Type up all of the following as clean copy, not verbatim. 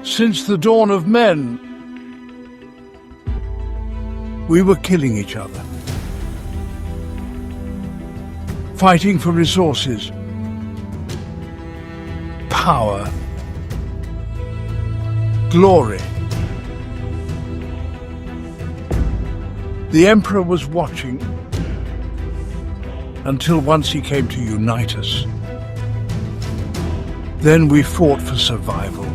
Since the dawn of men, we were killing each other, fighting for resources, power, glory. The Emperor was watching until once he came to unite us. Then we fought for survival.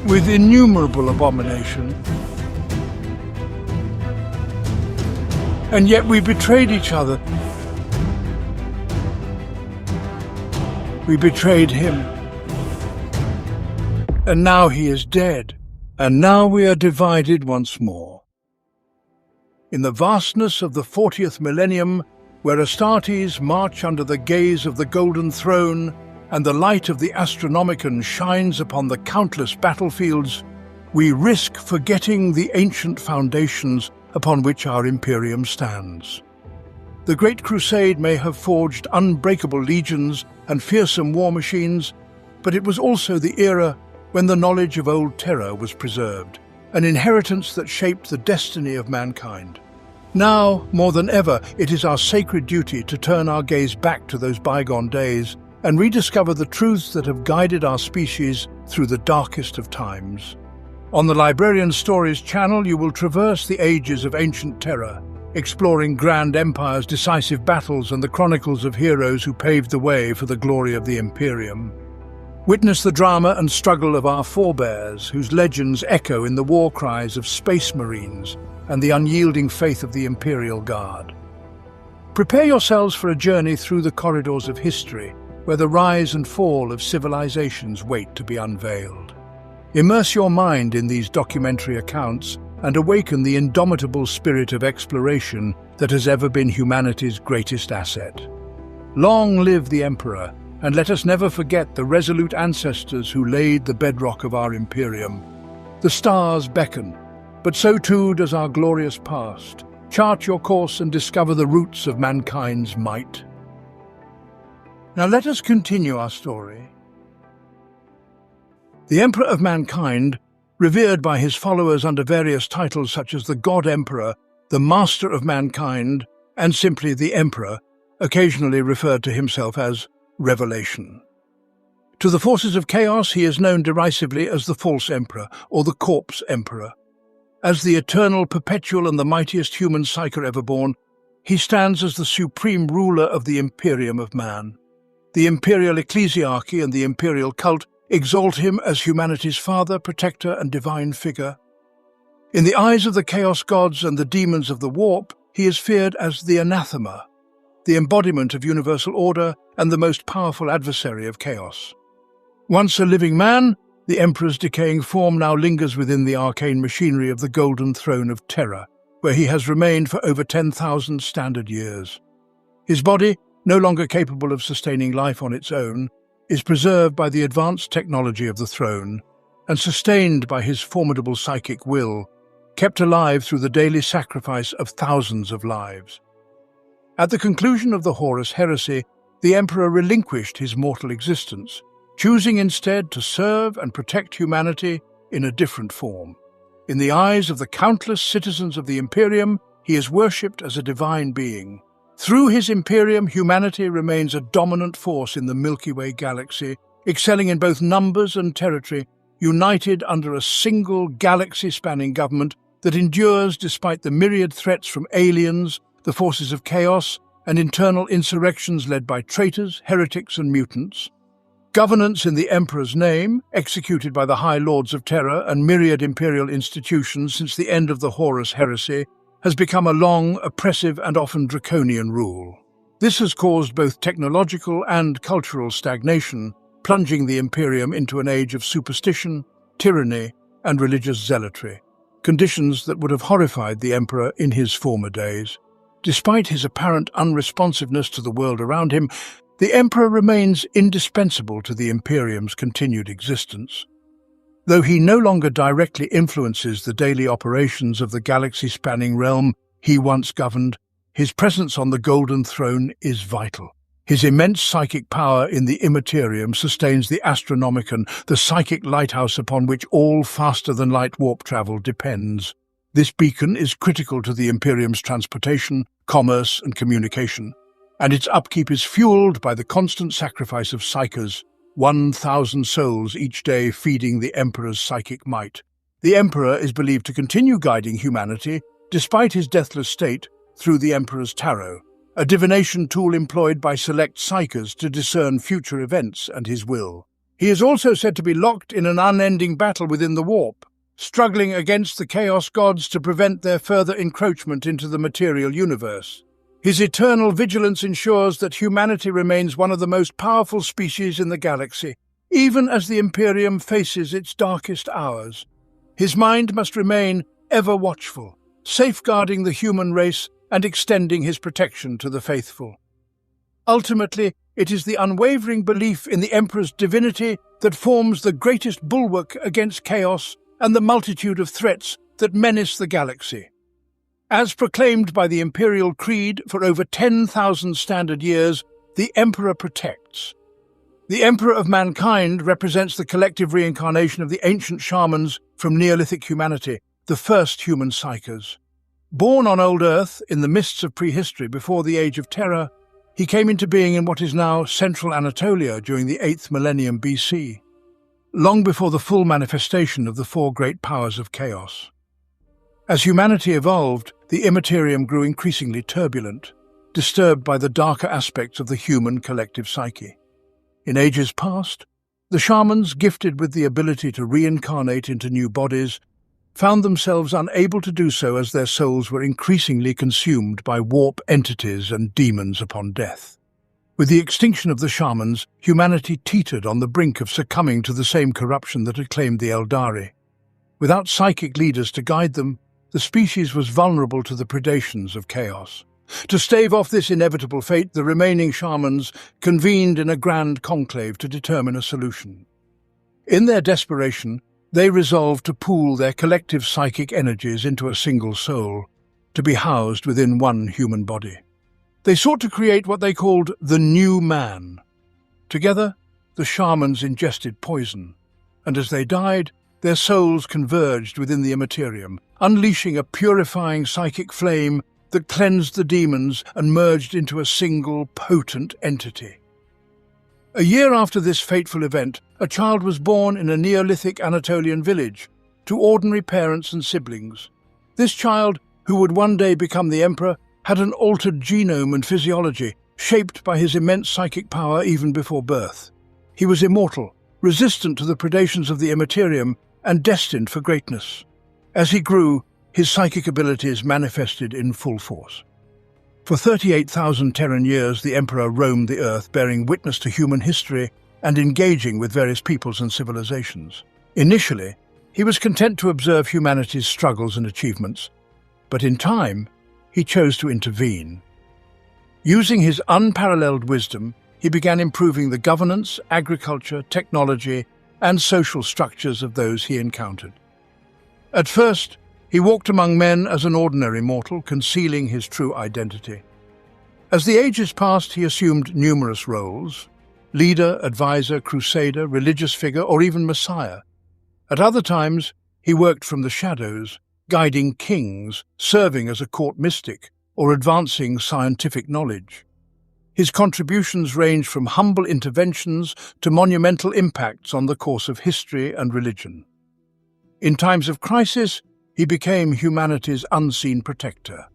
With innumerable abomination. And yet we betrayed each other. We betrayed him. And now he is dead. And now we are divided once more. In the vastness of the 40th millennium, where Astartes march under the gaze of the Golden Throne, and the light of the Astronomicon shines upon the countless battlefields, we risk forgetting the ancient foundations upon which our Imperium stands. The Great Crusade may have forged unbreakable legions and fearsome war machines, but it was also the era when the knowledge of old terror was preserved, an inheritance that shaped the destiny of mankind. Now, more than ever, it is our sacred duty to turn our gaze back to those bygone days and rediscover the truths that have guided our species through the darkest of times. On the Librarian Stories channel, you will traverse the ages of ancient terror, exploring grand empires, decisive battles, and the chronicles of heroes who paved the way for the glory of the Imperium. Witness the drama and struggle of our forebears, whose legends echo in the war cries of space marines and the unyielding faith of the Imperial Guard. Prepare yourselves for a journey through the corridors of history, where the rise and fall of civilizations wait to be unveiled. Immerse your mind in these documentary accounts and awaken the indomitable spirit of exploration that has ever been humanity's greatest asset. Long live the Emperor, and let us never forget the resolute ancestors who laid the bedrock of our Imperium. The stars beckon, but so too does our glorious past. Chart your course and discover the roots of mankind's might. Now let us continue our story. The Emperor of Mankind, revered by his followers under various titles such as the God Emperor, the Master of Mankind, and simply the Emperor, occasionally referred to himself as Revelation. To the forces of chaos, he is known derisively as the False Emperor or the Corpse Emperor. As the eternal, perpetual, and the mightiest human psyker ever born, he stands as the supreme ruler of the Imperium of Man. The imperial ecclesiarchy and the imperial cult exalt him as humanity's father, protector, and divine figure. In the eyes of the chaos gods and the demons of the warp, he is feared as the anathema, the embodiment of universal order and the most powerful adversary of chaos. Once a living man, the Emperor's decaying form now lingers within the arcane machinery of the Golden Throne of Terror, where he has remained for over 10,000 standard years. His body, no longer capable of sustaining life on its own, is preserved by the advanced technology of the throne and sustained by his formidable psychic will, kept alive through the daily sacrifice of thousands of lives. At the conclusion of the Horus Heresy, the Emperor relinquished his mortal existence, choosing instead to serve and protect humanity in a different form. In the eyes of the countless citizens of the Imperium, he is worshipped as a divine being. Through his Imperium, humanity remains a dominant force in the Milky Way galaxy, excelling in both numbers and territory, united under a single galaxy-spanning government that endures despite the myriad threats from aliens, the forces of chaos, and internal insurrections led by traitors, heretics, and mutants. Governance in the Emperor's name, executed by the High Lords of Terror and myriad imperial institutions since the end of the Horus Heresy, has become a long, oppressive, and often draconian rule. This has caused both technological and cultural stagnation, plunging the Imperium into an age of superstition, tyranny, and religious zealotry, conditions that would have horrified the Emperor in his former days. Despite his apparent unresponsiveness to the world around him, the Emperor remains indispensable to the Imperium's continued existence. Though he no longer directly influences the daily operations of the galaxy-spanning realm he once governed, his presence on the Golden Throne is vital. His immense psychic power in the Immaterium sustains the Astronomicon, the psychic lighthouse upon which all faster-than-light warp travel depends. This beacon is critical to the Imperium's transportation, commerce, and communication, and its upkeep is fueled by the constant sacrifice of psychers, 1,000 souls each day feeding the Emperor's psychic might. The Emperor is believed to continue guiding humanity, despite his deathless state, through the Emperor's Tarot, a divination tool employed by select psychers to discern future events and his will. He is also said to be locked in an unending battle within the warp, struggling against the Chaos Gods to prevent their further encroachment into the material universe. His eternal vigilance ensures that humanity remains one of the most powerful species in the galaxy, even as the Imperium faces its darkest hours. His mind must remain ever watchful, safeguarding the human race and extending his protection to the faithful. Ultimately, it is the unwavering belief in the Emperor's divinity that forms the greatest bulwark against chaos and the multitude of threats that menace the galaxy. As proclaimed by the Imperial Creed for over 10,000 standard years, the Emperor protects. The Emperor of Mankind represents the collective reincarnation of the ancient shamans from Neolithic humanity, the first human psychers. Born on old Earth in the mists of prehistory before the Age of Terror, he came into being in what is now central Anatolia during the 8th millennium BC, long before the full manifestation of the four great powers of chaos. As humanity evolved, the Immaterium grew increasingly turbulent, disturbed by the darker aspects of the human collective psyche. In ages past, the shamans, gifted with the ability to reincarnate into new bodies, found themselves unable to do so as their souls were increasingly consumed by warp entities and demons upon death. With the extinction of the shamans, humanity teetered on the brink of succumbing to the same corruption that had claimed the Eldari. Without psychic leaders to guide them, the species was vulnerable to the predations of chaos. To stave off this inevitable fate, the remaining shamans convened in a grand conclave to determine a solution. In their desperation, they resolved to pool their collective psychic energies into a single soul, to be housed within one human body. They sought to create what they called the New Man. Together, the shamans ingested poison, and as they died, their souls converged within the Immaterium, unleashing a purifying psychic flame that cleansed the demons and merged into a single, potent entity. A year after this fateful event, a child was born in a Neolithic Anatolian village to ordinary parents and siblings. This child, who would one day become the Emperor, had an altered genome and physiology, shaped by his immense psychic power even before birth. He was immortal, resistant to the predations of the Immaterium, and destined for greatness. As he grew, his psychic abilities manifested in full force. For 38,000 Terran years, the Emperor roamed the Earth, bearing witness to human history and engaging with various peoples and civilizations. Initially, he was content to observe humanity's struggles and achievements, but in time, he chose to intervene. Using his unparalleled wisdom, he began improving the governance, agriculture, technology, and social structures of those he encountered. At first, he walked among men as an ordinary mortal, concealing his true identity. As the ages passed, he assumed numerous roles: leader, advisor, crusader, religious figure, or even messiah. At other times, he worked from the shadows, guiding kings, serving as a court mystic, or advancing scientific knowledge. His contributions range from humble interventions to monumental impacts on the course of history and religion. In times of crisis, he became humanity's unseen protector,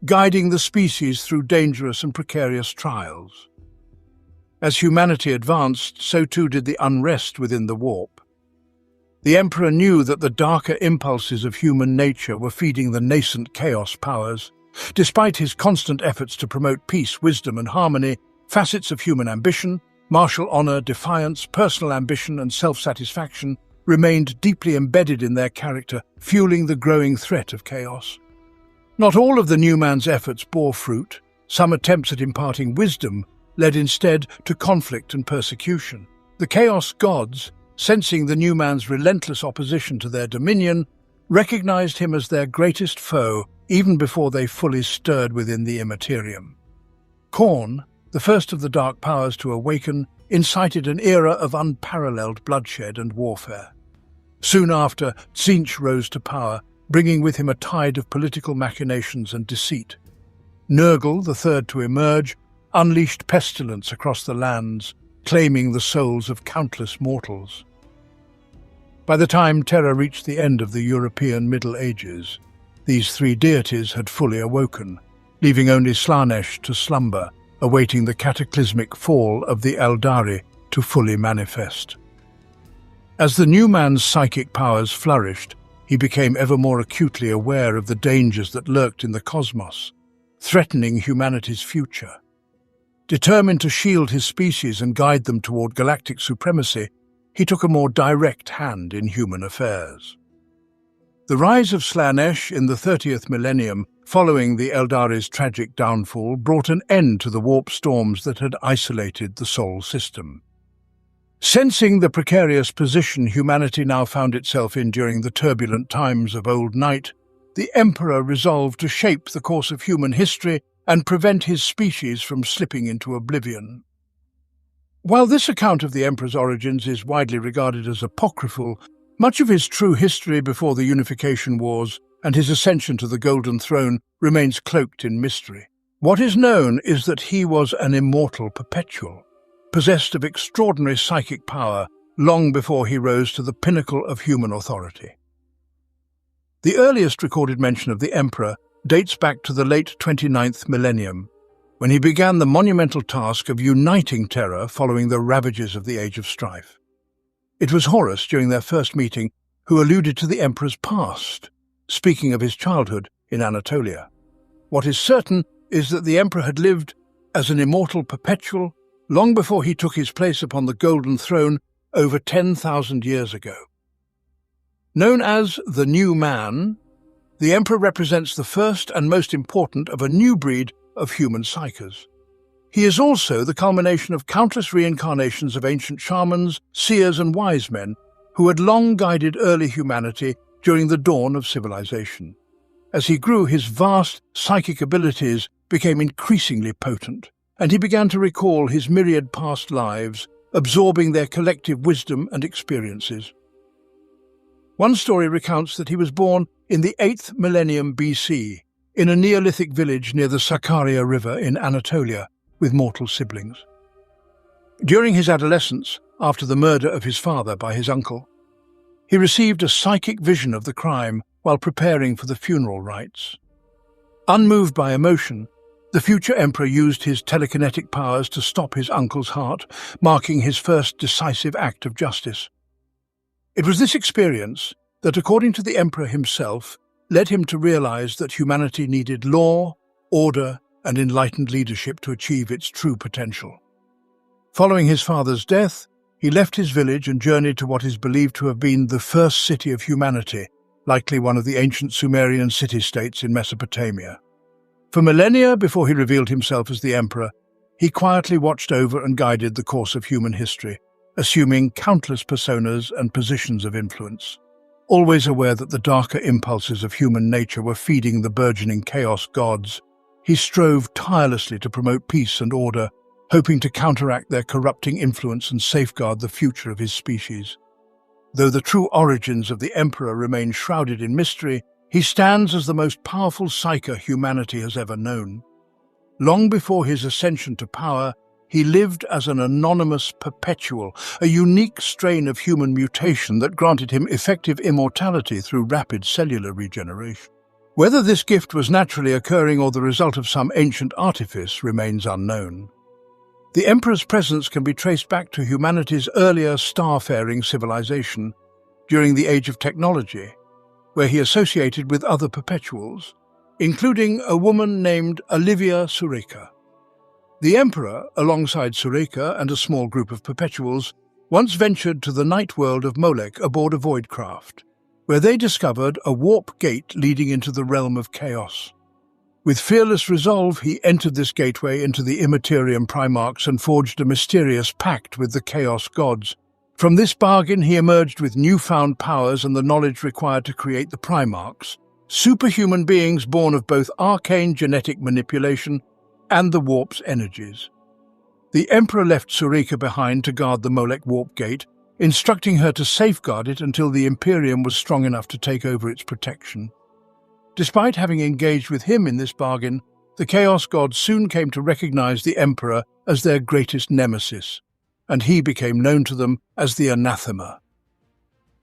guiding the species through dangerous and precarious trials. As humanity advanced, so too did the unrest within the warp. The Emperor knew that the darker impulses of human nature were feeding the nascent chaos powers. Despite his constant efforts to promote peace, wisdom, and harmony, facets of human ambition, martial honor, defiance, personal ambition, and self-satisfaction remained deeply embedded in their character, fueling the growing threat of chaos. Not all of the new man's efforts bore fruit. Some attempts at imparting wisdom led instead to conflict and persecution. The Chaos Gods, sensing the new man's relentless opposition to their dominion, recognized him as their greatest foe even before they fully stirred within the Immaterium. Khorne, the first of the dark powers to awaken, incited an era of unparalleled bloodshed and warfare. Soon after, Tzeentch rose to power, bringing with him a tide of political machinations and deceit. Nurgle, the third to emerge, unleashed pestilence across the lands, claiming the souls of countless mortals. By the time Terra reached the end of the European Middle Ages, these three deities had fully awoken, leaving only Slaanesh to slumber, awaiting the cataclysmic fall of the Eldari to fully manifest. As the new man's psychic powers flourished, he became ever more acutely aware of the dangers that lurked in the cosmos, threatening humanity's future. Determined to shield his species and guide them toward galactic supremacy, he took a more direct hand in human affairs. The rise of Slaanesh in the 30th millennium, following the Eldari's tragic downfall, brought an end to the warp storms that had isolated the Sol system. Sensing the precarious position humanity now found itself in during the turbulent times of Old Night, the Emperor resolved to shape the course of human history and prevent his species from slipping into oblivion. While this account of the Emperor's origins is widely regarded as apocryphal, much of his true history before the Unification Wars and his ascension to the Golden Throne remains cloaked in mystery. What is known is that he was an immortal perpetual, possessed of extraordinary psychic power long before he rose to the pinnacle of human authority. The earliest recorded mention of the Emperor dates back to the late 29th millennium, when he began the monumental task of uniting Terra following the ravages of the Age of Strife. It was Horus, during their first meeting, who alluded to the Emperor's past, speaking of his childhood in Anatolia. What is certain is that the Emperor had lived as an immortal perpetual long before he took his place upon the Golden Throne over 10,000 years ago. Known as the New Man, the Emperor represents the first and most important of a new breed of human psykers. He is also the culmination of countless reincarnations of ancient shamans, seers and wise men who had long guided early humanity during the dawn of civilization. As he grew, his vast psychic abilities became increasingly potent, and he began to recall his myriad past lives, absorbing their collective wisdom and experiences. One story recounts that he was born in the 8th millennium BC, in a Neolithic village near the Sakarya River in Anatolia, with mortal siblings. During his adolescence, after the murder of his father by his uncle, he received a psychic vision of the crime while preparing for the funeral rites. Unmoved by emotion, the future emperor used his telekinetic powers to stop his uncle's heart, marking his first decisive act of justice. It was this experience that, according to the emperor himself, led him to realize that humanity needed law, order, and enlightened leadership to achieve its true potential. Following his father's death, he left his village and journeyed to what is believed to have been the first city of humanity, likely one of the ancient Sumerian city-states in Mesopotamia. For millennia before he revealed himself as the emperor, he quietly watched over and guided the course of human history, assuming countless personas and positions of influence. Always aware that the darker impulses of human nature were feeding the burgeoning chaos gods, he strove tirelessly to promote peace and order, hoping to counteract their corrupting influence and safeguard the future of his species. Though the true origins of the Emperor remain shrouded in mystery, he stands as the most powerful psyker humanity has ever known. Long before his ascension to power, he lived as an anonymous perpetual, a unique strain of human mutation that granted him effective immortality through rapid cellular regeneration. Whether this gift was naturally occurring or the result of some ancient artifice remains unknown. The Emperor's presence can be traced back to humanity's earlier star-faring civilization during the Age of Technology, where he associated with other perpetuals, including a woman named Olivia Sureka. The Emperor, alongside Sureka and a small group of perpetuals, once ventured to the night world of Molech aboard a void craft, where they discovered a warp gate leading into the realm of chaos. With fearless resolve, he entered this gateway into the Immaterium Primarchs and forged a mysterious pact with the Chaos Gods. From this bargain, he emerged with newfound powers and the knowledge required to create the Primarchs, superhuman beings born of both arcane genetic manipulation and the warp's energies. The Emperor left Sureka behind to guard the Molech warp gate, instructing her to safeguard it until the Imperium was strong enough to take over its protection. Despite having engaged with him in this bargain, the Chaos Gods soon came to recognize the Emperor as their greatest nemesis, and he became known to them as the Anathema.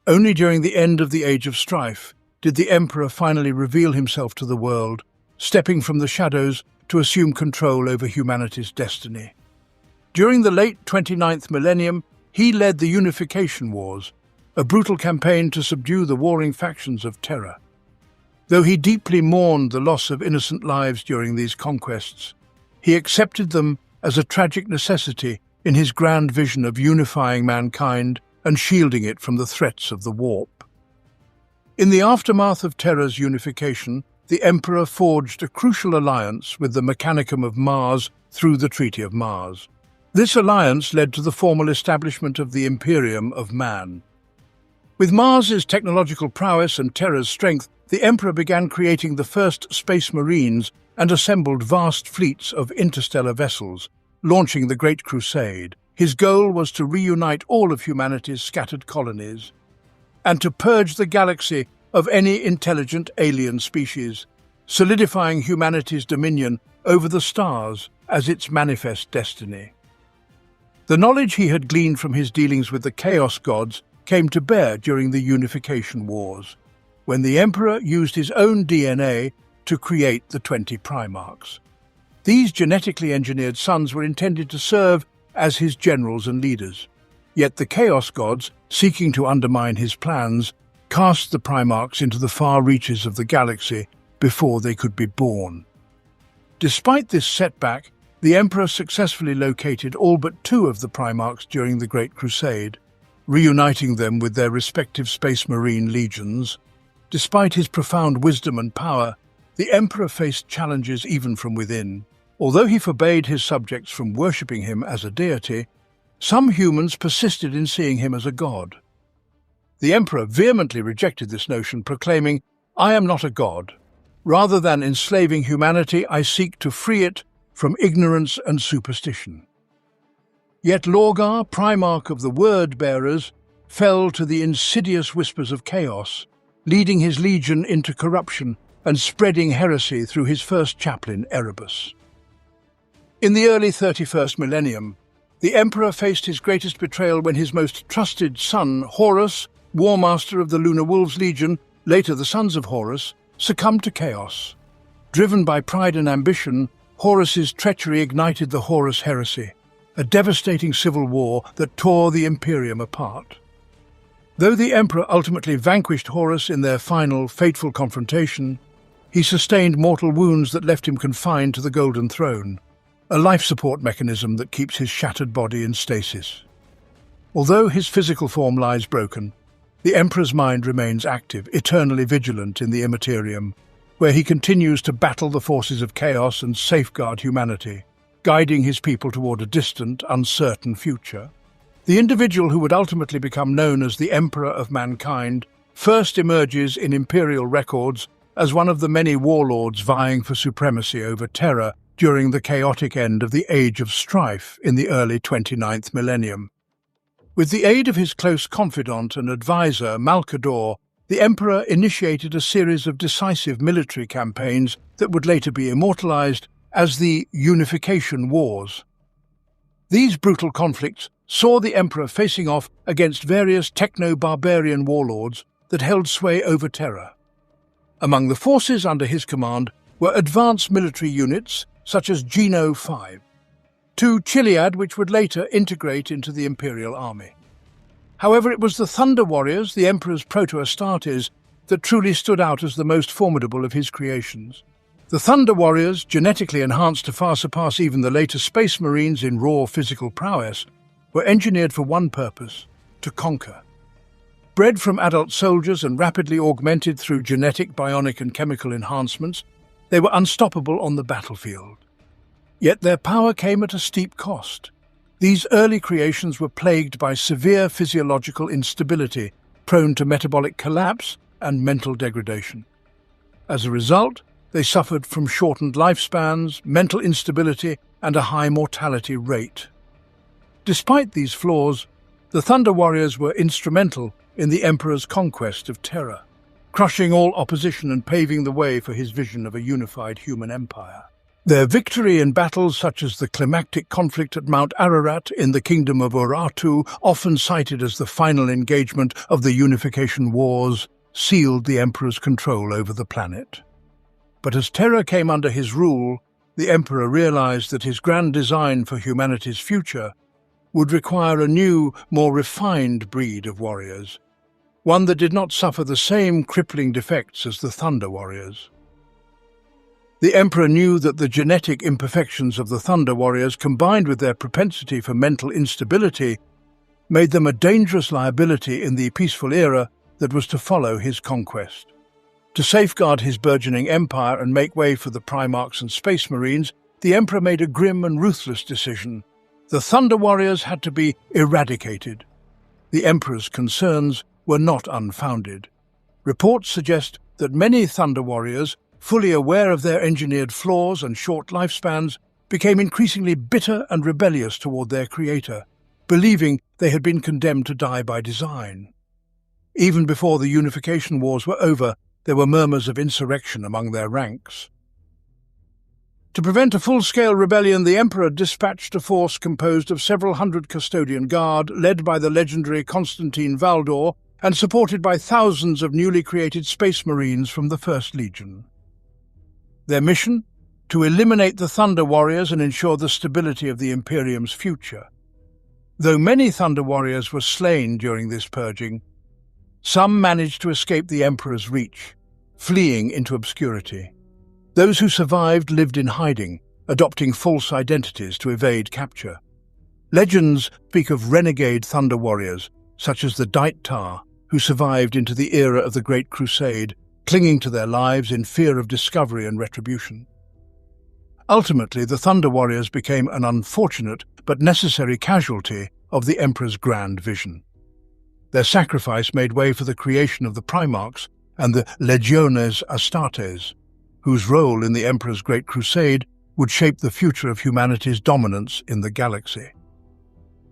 Only during the end of the Age of Strife did the Emperor finally reveal himself to the world, stepping from the shadows to assume control over humanity's destiny. During the late 29th millennium, he led the Unification Wars, a brutal campaign to subdue the warring factions of Terra. Though he deeply mourned the loss of innocent lives during these conquests, he accepted them as a tragic necessity in his grand vision of unifying mankind and shielding it from the threats of the warp. In the aftermath of Terra's unification, the Emperor forged a crucial alliance with the Mechanicum of Mars through the Treaty of Mars. This alliance led to the formal establishment of the Imperium of Man. With Mars's technological prowess and Terra's strength, the Emperor began creating the first space marines and assembled vast fleets of interstellar vessels, launching the Great Crusade. His goal was to reunite all of humanity's scattered colonies and to purge the galaxy of any intelligent alien species, solidifying humanity's dominion over the stars as its manifest destiny. The knowledge he had gleaned from his dealings with the Chaos Gods came to bear during the Unification Wars, when the Emperor used his own DNA to create the 20 Primarchs. These genetically engineered sons were intended to serve as his generals and leaders. Yet the Chaos Gods, seeking to undermine his plans, cast the Primarchs into the far reaches of the galaxy before they could be born. Despite this setback, the Emperor successfully located all but 2 of the Primarchs during the Great Crusade, reuniting them with their respective Space Marine legions. Despite his profound wisdom and power, the Emperor faced challenges even from within. Although he forbade his subjects from worshipping him as a deity, some humans persisted in seeing him as a god. The Emperor vehemently rejected this notion, proclaiming, "I am not a god. Rather than enslaving humanity, I seek to free it from ignorance and superstition." Yet Lorgar, Primarch of the Word-Bearers, fell to the insidious whispers of chaos, leading his legion into corruption and spreading heresy through his first chaplain, Erebus. In the early 31st millennium, the Emperor faced his greatest betrayal when his most trusted son, Horus, War Master of the Lunar Wolves Legion, later the Sons of Horus, succumbed to chaos. Driven by pride and ambition, Horus's treachery ignited the Horus heresy, a devastating civil war that tore the Imperium apart. Though the Emperor ultimately vanquished Horus in their final, fateful confrontation, he sustained mortal wounds that left him confined to the Golden Throne, a life support mechanism that keeps his shattered body in stasis. Although his physical form lies broken, the Emperor's mind remains active, eternally vigilant in the Immaterium, where he continues to battle the forces of chaos and safeguard humanity, guiding his people toward a distant, uncertain future. The individual who would ultimately become known as the Emperor of Mankind first emerges in imperial records as one of the many warlords vying for supremacy over Terra during the chaotic end of the Age of Strife in the early 29th millennium. With the aid of his close confidant and advisor, Malcador, the Emperor initiated a series of decisive military campaigns that would later be immortalized as the Unification Wars. These brutal conflicts saw the Emperor facing off against various techno-barbarian warlords that held sway over Terra. Among the forces under his command were advanced military units such as Geno 5, to Chiliad, which would later integrate into the Imperial Army. However, it was the Thunder Warriors, the Emperor's proto-Astartes, that truly stood out as the most formidable of his creations. The Thunder Warriors, genetically enhanced to far surpass even the later Space Marines in raw physical prowess, were engineered for one purpose: to conquer. Bred from adult soldiers and rapidly augmented through genetic, bionic and chemical enhancements, they were unstoppable on the battlefield. Yet their power came at a steep cost. These early creations were plagued by severe physiological instability, prone to metabolic collapse and mental degradation. As a result, they suffered from shortened lifespans, mental instability, and a high mortality rate. Despite these flaws, the Thunder Warriors were instrumental in the Emperor's conquest of Terra, crushing all opposition and paving the way for his vision of a unified human empire. Their victory in battles such as the climactic conflict at Mount Ararat in the Kingdom of Urartu, often cited as the final engagement of the Unification Wars, sealed the Emperor's control over the planet. But as Terra came under his rule, the Emperor realized that his grand design for humanity's future would require a new, more refined breed of warriors, one that did not suffer the same crippling defects as the Thunder Warriors. The Emperor knew that the genetic imperfections of the Thunder Warriors, combined with their propensity for mental instability, made them a dangerous liability in the peaceful era that was to follow his conquest. To safeguard his burgeoning empire and make way for the Primarchs and Space Marines, the Emperor made a grim and ruthless decision. The Thunder Warriors had to be eradicated. The Emperor's concerns were not unfounded. Reports suggest that many Thunder Warriors, fully aware of their engineered flaws and short lifespans, became increasingly bitter and rebellious toward their creator, believing they had been condemned to die by design. Even before the Unification Wars were over, there were murmurs of insurrection among their ranks. To prevent a full-scale rebellion, the Emperor dispatched a force composed of several hundred custodian guard, led by the legendary Constantine Valdor, and supported by thousands of newly created Space Marines from the First Legion. Their mission? To eliminate the Thunder Warriors and ensure the stability of the Imperium's future. Though many Thunder Warriors were slain during this purging, some managed to escape the Emperor's reach, fleeing into obscurity. Those who survived lived in hiding, adopting false identities to evade capture. Legends speak of renegade Thunder Warriors, such as the Dight Tar, who survived into the era of the Great Crusade, clinging to their lives in fear of discovery and retribution. Ultimately, the Thunder Warriors became an unfortunate but necessary casualty of the Emperor's grand vision. Their sacrifice made way for the creation of the Primarchs and the Legiones Astartes, whose role in the Emperor's Great Crusade would shape the future of humanity's dominance in the galaxy.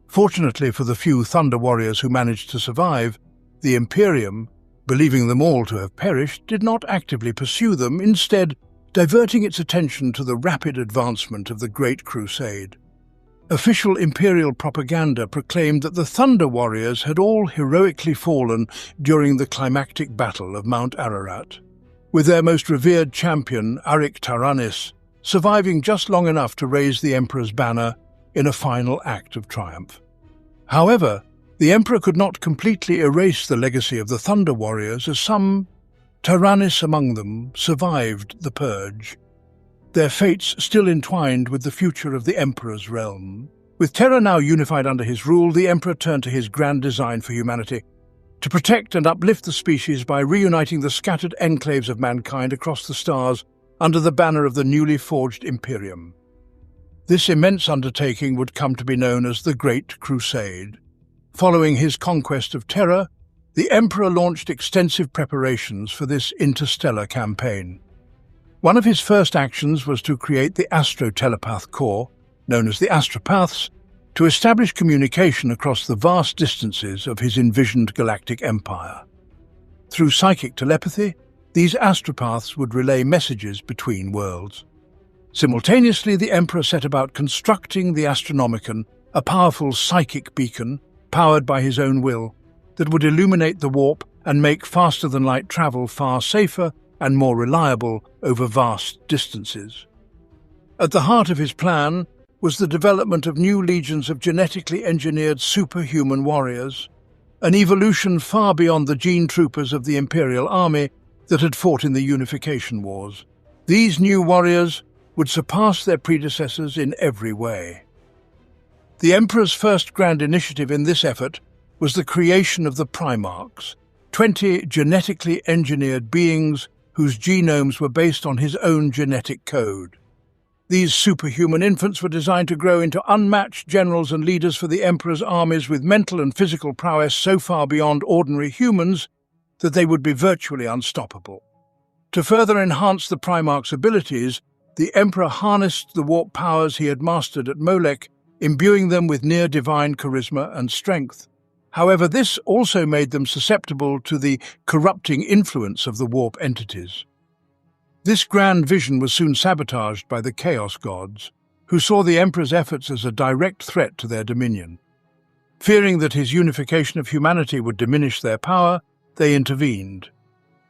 Fortunately for the few Thunder Warriors who managed to survive, the Imperium, believing them all to have perished, did not actively pursue them, instead diverting its attention to the rapid advancement of the Great Crusade. Official Imperial propaganda proclaimed that the Thunder Warriors had all heroically fallen during the climactic battle of Mount Ararat, with their most revered champion, Arik Taranis, surviving just long enough to raise the Emperor's banner in a final act of triumph. However, the Emperor could not completely erase the legacy of the Thunder Warriors, as some, Taranis among them, survived the purge, their fates still entwined with the future of the Emperor's realm. With Terra now unified under his rule, the Emperor turned to his grand design for humanity, to protect and uplift the species by reuniting the scattered enclaves of mankind across the stars under the banner of the newly forged Imperium. This immense undertaking would come to be known as the Great Crusade. Following his conquest of Terra, the Emperor launched extensive preparations for this interstellar campaign. One of his first actions was to create the Astro-Telepath Corps, known as the Astropaths, to establish communication across the vast distances of his envisioned galactic empire. Through psychic telepathy, these Astropaths would relay messages between worlds. Simultaneously, the Emperor set about constructing the Astronomicon, a powerful psychic beacon powered by his own will, that would illuminate the warp and make faster-than-light travel far safer and more reliable over vast distances. At the heart of his plan was the development of new legions of genetically engineered superhuman warriors, an evolution far beyond the gene troopers of the Imperial Army that had fought in the Unification Wars. These new warriors would surpass their predecessors in every way. The Emperor's first grand initiative in this effort was the creation of the Primarchs, 20 genetically engineered beings whose genomes were based on his own genetic code. These superhuman infants were designed to grow into unmatched generals and leaders for the Emperor's armies, with mental and physical prowess so far beyond ordinary humans that they would be virtually unstoppable. To further enhance the Primarch's abilities, the Emperor harnessed the warp powers he had mastered at Molech imbuing them with near-divine charisma and strength. However, this also made them susceptible to the corrupting influence of the warp entities. This grand vision was soon sabotaged by the Chaos Gods, who saw the Emperor's efforts as a direct threat to their dominion. Fearing that his unification of humanity would diminish their power, they intervened.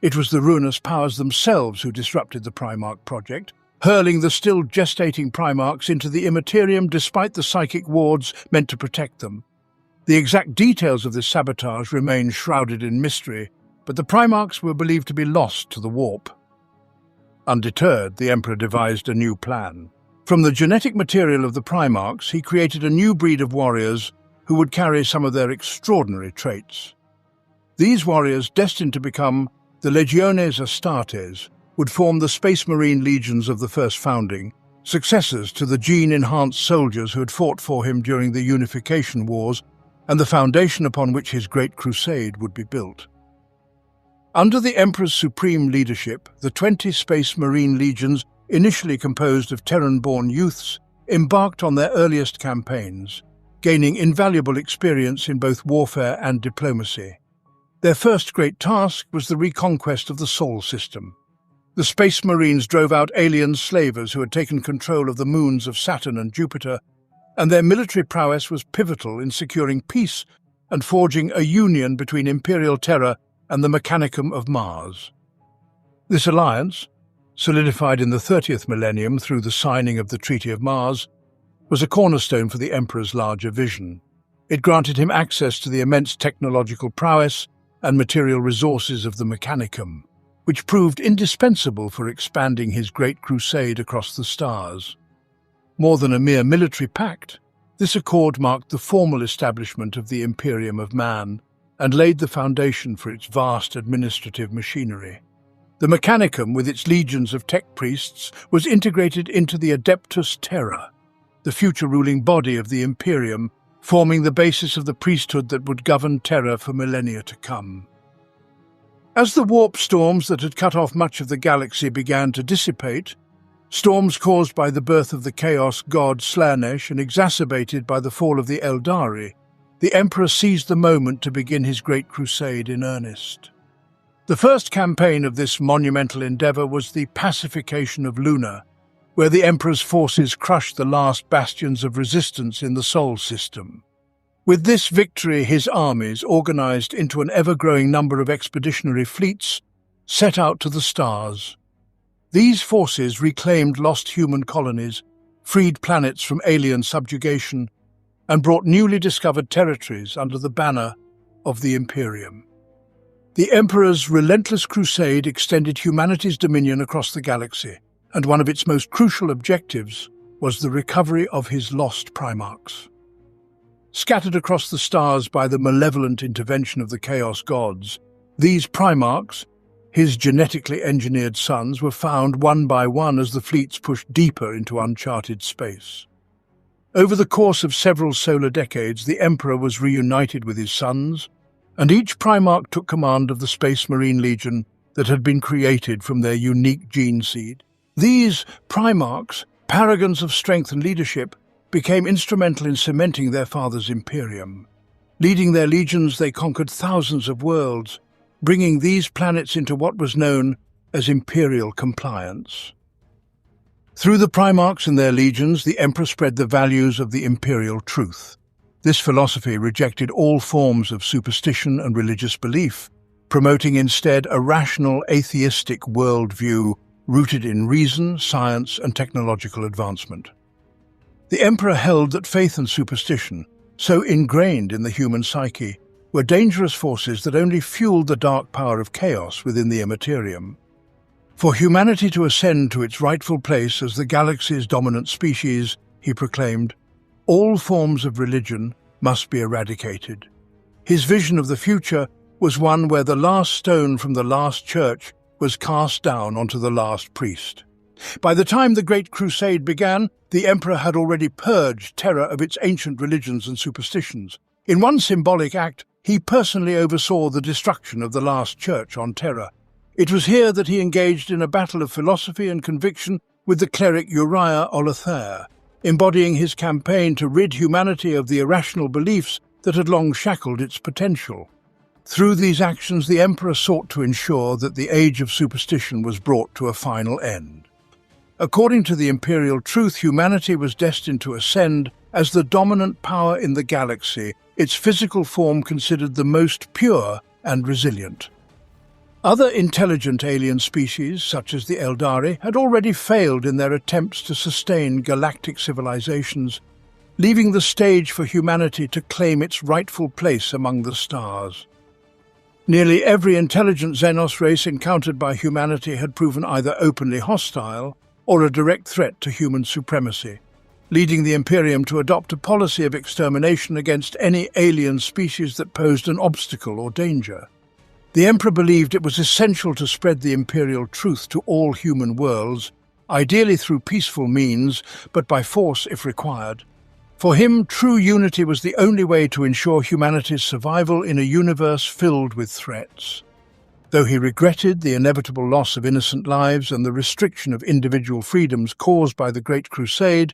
It was the ruinous powers themselves who disrupted the Primarch project, hurling the still gestating Primarchs into the Immaterium despite the psychic wards meant to protect them. The exact details of this sabotage remain shrouded in mystery, but the Primarchs were believed to be lost to the warp. Undeterred, the Emperor devised a new plan. From the genetic material of the Primarchs, he created a new breed of warriors who would carry some of their extraordinary traits. These warriors, destined to become the Legiones Astartes, would form the Space Marine legions of the first founding, successors to the gene-enhanced soldiers who had fought for him during the Unification Wars and the foundation upon which his Great Crusade would be built. Under the Emperor's supreme leadership, the 20 Space Marine legions, initially composed of Terran-born youths, embarked on their earliest campaigns, gaining invaluable experience in both warfare and diplomacy. Their first great task was the reconquest of the Sol system. The Space Marines drove out alien slavers who had taken control of the moons of Saturn and Jupiter, and their military prowess was pivotal in securing peace and forging a union between Imperial Terra and the Mechanicum of Mars. This alliance, solidified in the 30th millennium through the signing of the Treaty of Mars, was a cornerstone for the Emperor's larger vision. It granted him access to the immense technological prowess and material resources of the Mechanicum, which proved indispensable for expanding his Great Crusade across the stars. More than a mere military pact, this accord marked the formal establishment of the Imperium of Man and laid the foundation for its vast administrative machinery. The Mechanicum, with its legions of tech priests, was integrated into the Adeptus Terra, the future ruling body of the Imperium, forming the basis of the priesthood that would govern Terra for millennia to come. As the warp storms that had cut off much of the galaxy began to dissipate, storms caused by the birth of the chaos god Slanesh and exacerbated by the fall of the Eldari, the Emperor seized the moment to begin his Great Crusade in earnest. The first campaign of this monumental endeavor was the pacification of Luna, where the Emperor's forces crushed the last bastions of resistance in the Sol system. With this victory, his armies, organized into an ever-growing number of expeditionary fleets, set out to the stars. These forces reclaimed lost human colonies, freed planets from alien subjugation, and brought newly discovered territories under the banner of the Imperium. The Emperor's relentless crusade extended humanity's dominion across the galaxy, and one of its most crucial objectives was the recovery of his lost Primarchs. Scattered across the stars by the malevolent intervention of the Chaos Gods, these Primarchs, his genetically engineered sons, were found one by one as the fleets pushed deeper into uncharted space. Over the course of several solar decades, the Emperor was reunited with his sons, and each Primarch took command of the Space Marine Legion that had been created from their unique gene seed. These Primarchs, paragons of strength and leadership, became instrumental in cementing their father's Imperium. Leading their legions, they conquered thousands of worlds, bringing these planets into what was known as imperial compliance. Through the Primarchs and their legions, the Emperor spread the values of the imperial truth. This philosophy rejected all forms of superstition and religious belief, promoting instead a rational, atheistic worldview rooted in reason, science, and technological advancement. The Emperor held that faith and superstition, so ingrained in the human psyche, were dangerous forces that only fueled the dark power of chaos within the Immaterium. For humanity to ascend to its rightful place as the galaxy's dominant species, he proclaimed, all forms of religion must be eradicated. His vision of the future was one where the last stone from the last church was cast down onto the last priest. By the time the Great Crusade began, the Emperor had already purged Terra of its ancient religions and superstitions. In one symbolic act, he personally oversaw the destruction of the last church on Terra. It was here that he engaged in a battle of philosophy and conviction with the cleric Uriah Olathair, embodying his campaign to rid humanity of the irrational beliefs that had long shackled its potential. Through these actions, the emperor sought to ensure that the age of superstition was brought to a final end. According to the imperial truth, humanity was destined to ascend as the dominant power in the galaxy, its physical form considered the most pure and resilient. Other intelligent alien species, such as the Eldari, had already failed in their attempts to sustain galactic civilizations, leaving the stage for humanity to claim its rightful place among the stars. Nearly every intelligent Xenos race encountered by humanity had proven either openly hostile or a direct threat to human supremacy, leading the Imperium to adopt a policy of extermination against any alien species that posed an obstacle or danger. The Emperor believed it was essential to spread the imperial truth to all human worlds, ideally through peaceful means, but by force if required. For him, true unity was the only way to ensure humanity's survival in a universe filled with threats. Though he regretted the inevitable loss of innocent lives and the restriction of individual freedoms caused by the Great Crusade,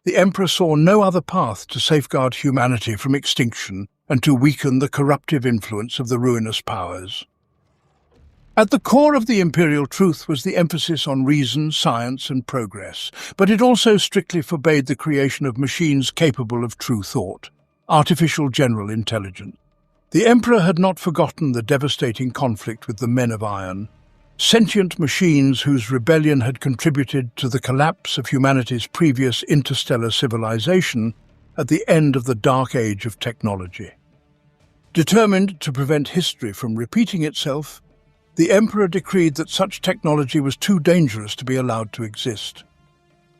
the Emperor saw no other path to safeguard humanity from extinction and to weaken the corruptive influence of the ruinous powers. At the core of the imperial truth was the emphasis on reason, science, and progress, but it also strictly forbade the creation of machines capable of true thought, artificial general intelligence. The Emperor had not forgotten the devastating conflict with the Men of Iron, sentient machines whose rebellion had contributed to the collapse of humanity's previous interstellar civilization at the end of the Dark Age of technology. Determined to prevent history from repeating itself, the Emperor decreed that such technology was too dangerous to be allowed to exist.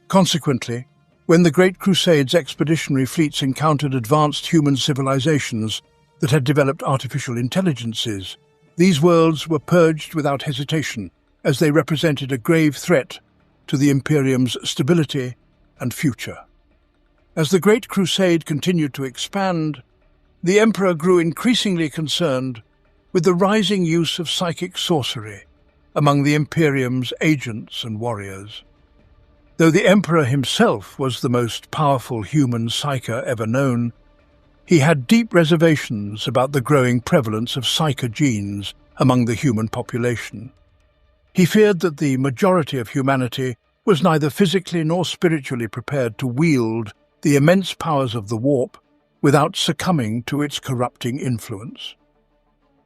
Consequently, when the Great Crusade's expeditionary fleets encountered advanced human civilizations that had developed artificial intelligences, these worlds were purged without hesitation, as they represented a grave threat to the Imperium's stability and future. As the Great Crusade continued to expand, the Emperor grew increasingly concerned with the rising use of psychic sorcery among the Imperium's agents and warriors. Though the Emperor himself was the most powerful human psyker ever known, he had deep reservations about the growing prevalence of psyker genes among the human population. He feared that the majority of humanity was neither physically nor spiritually prepared to wield the immense powers of the warp without succumbing to its corrupting influence.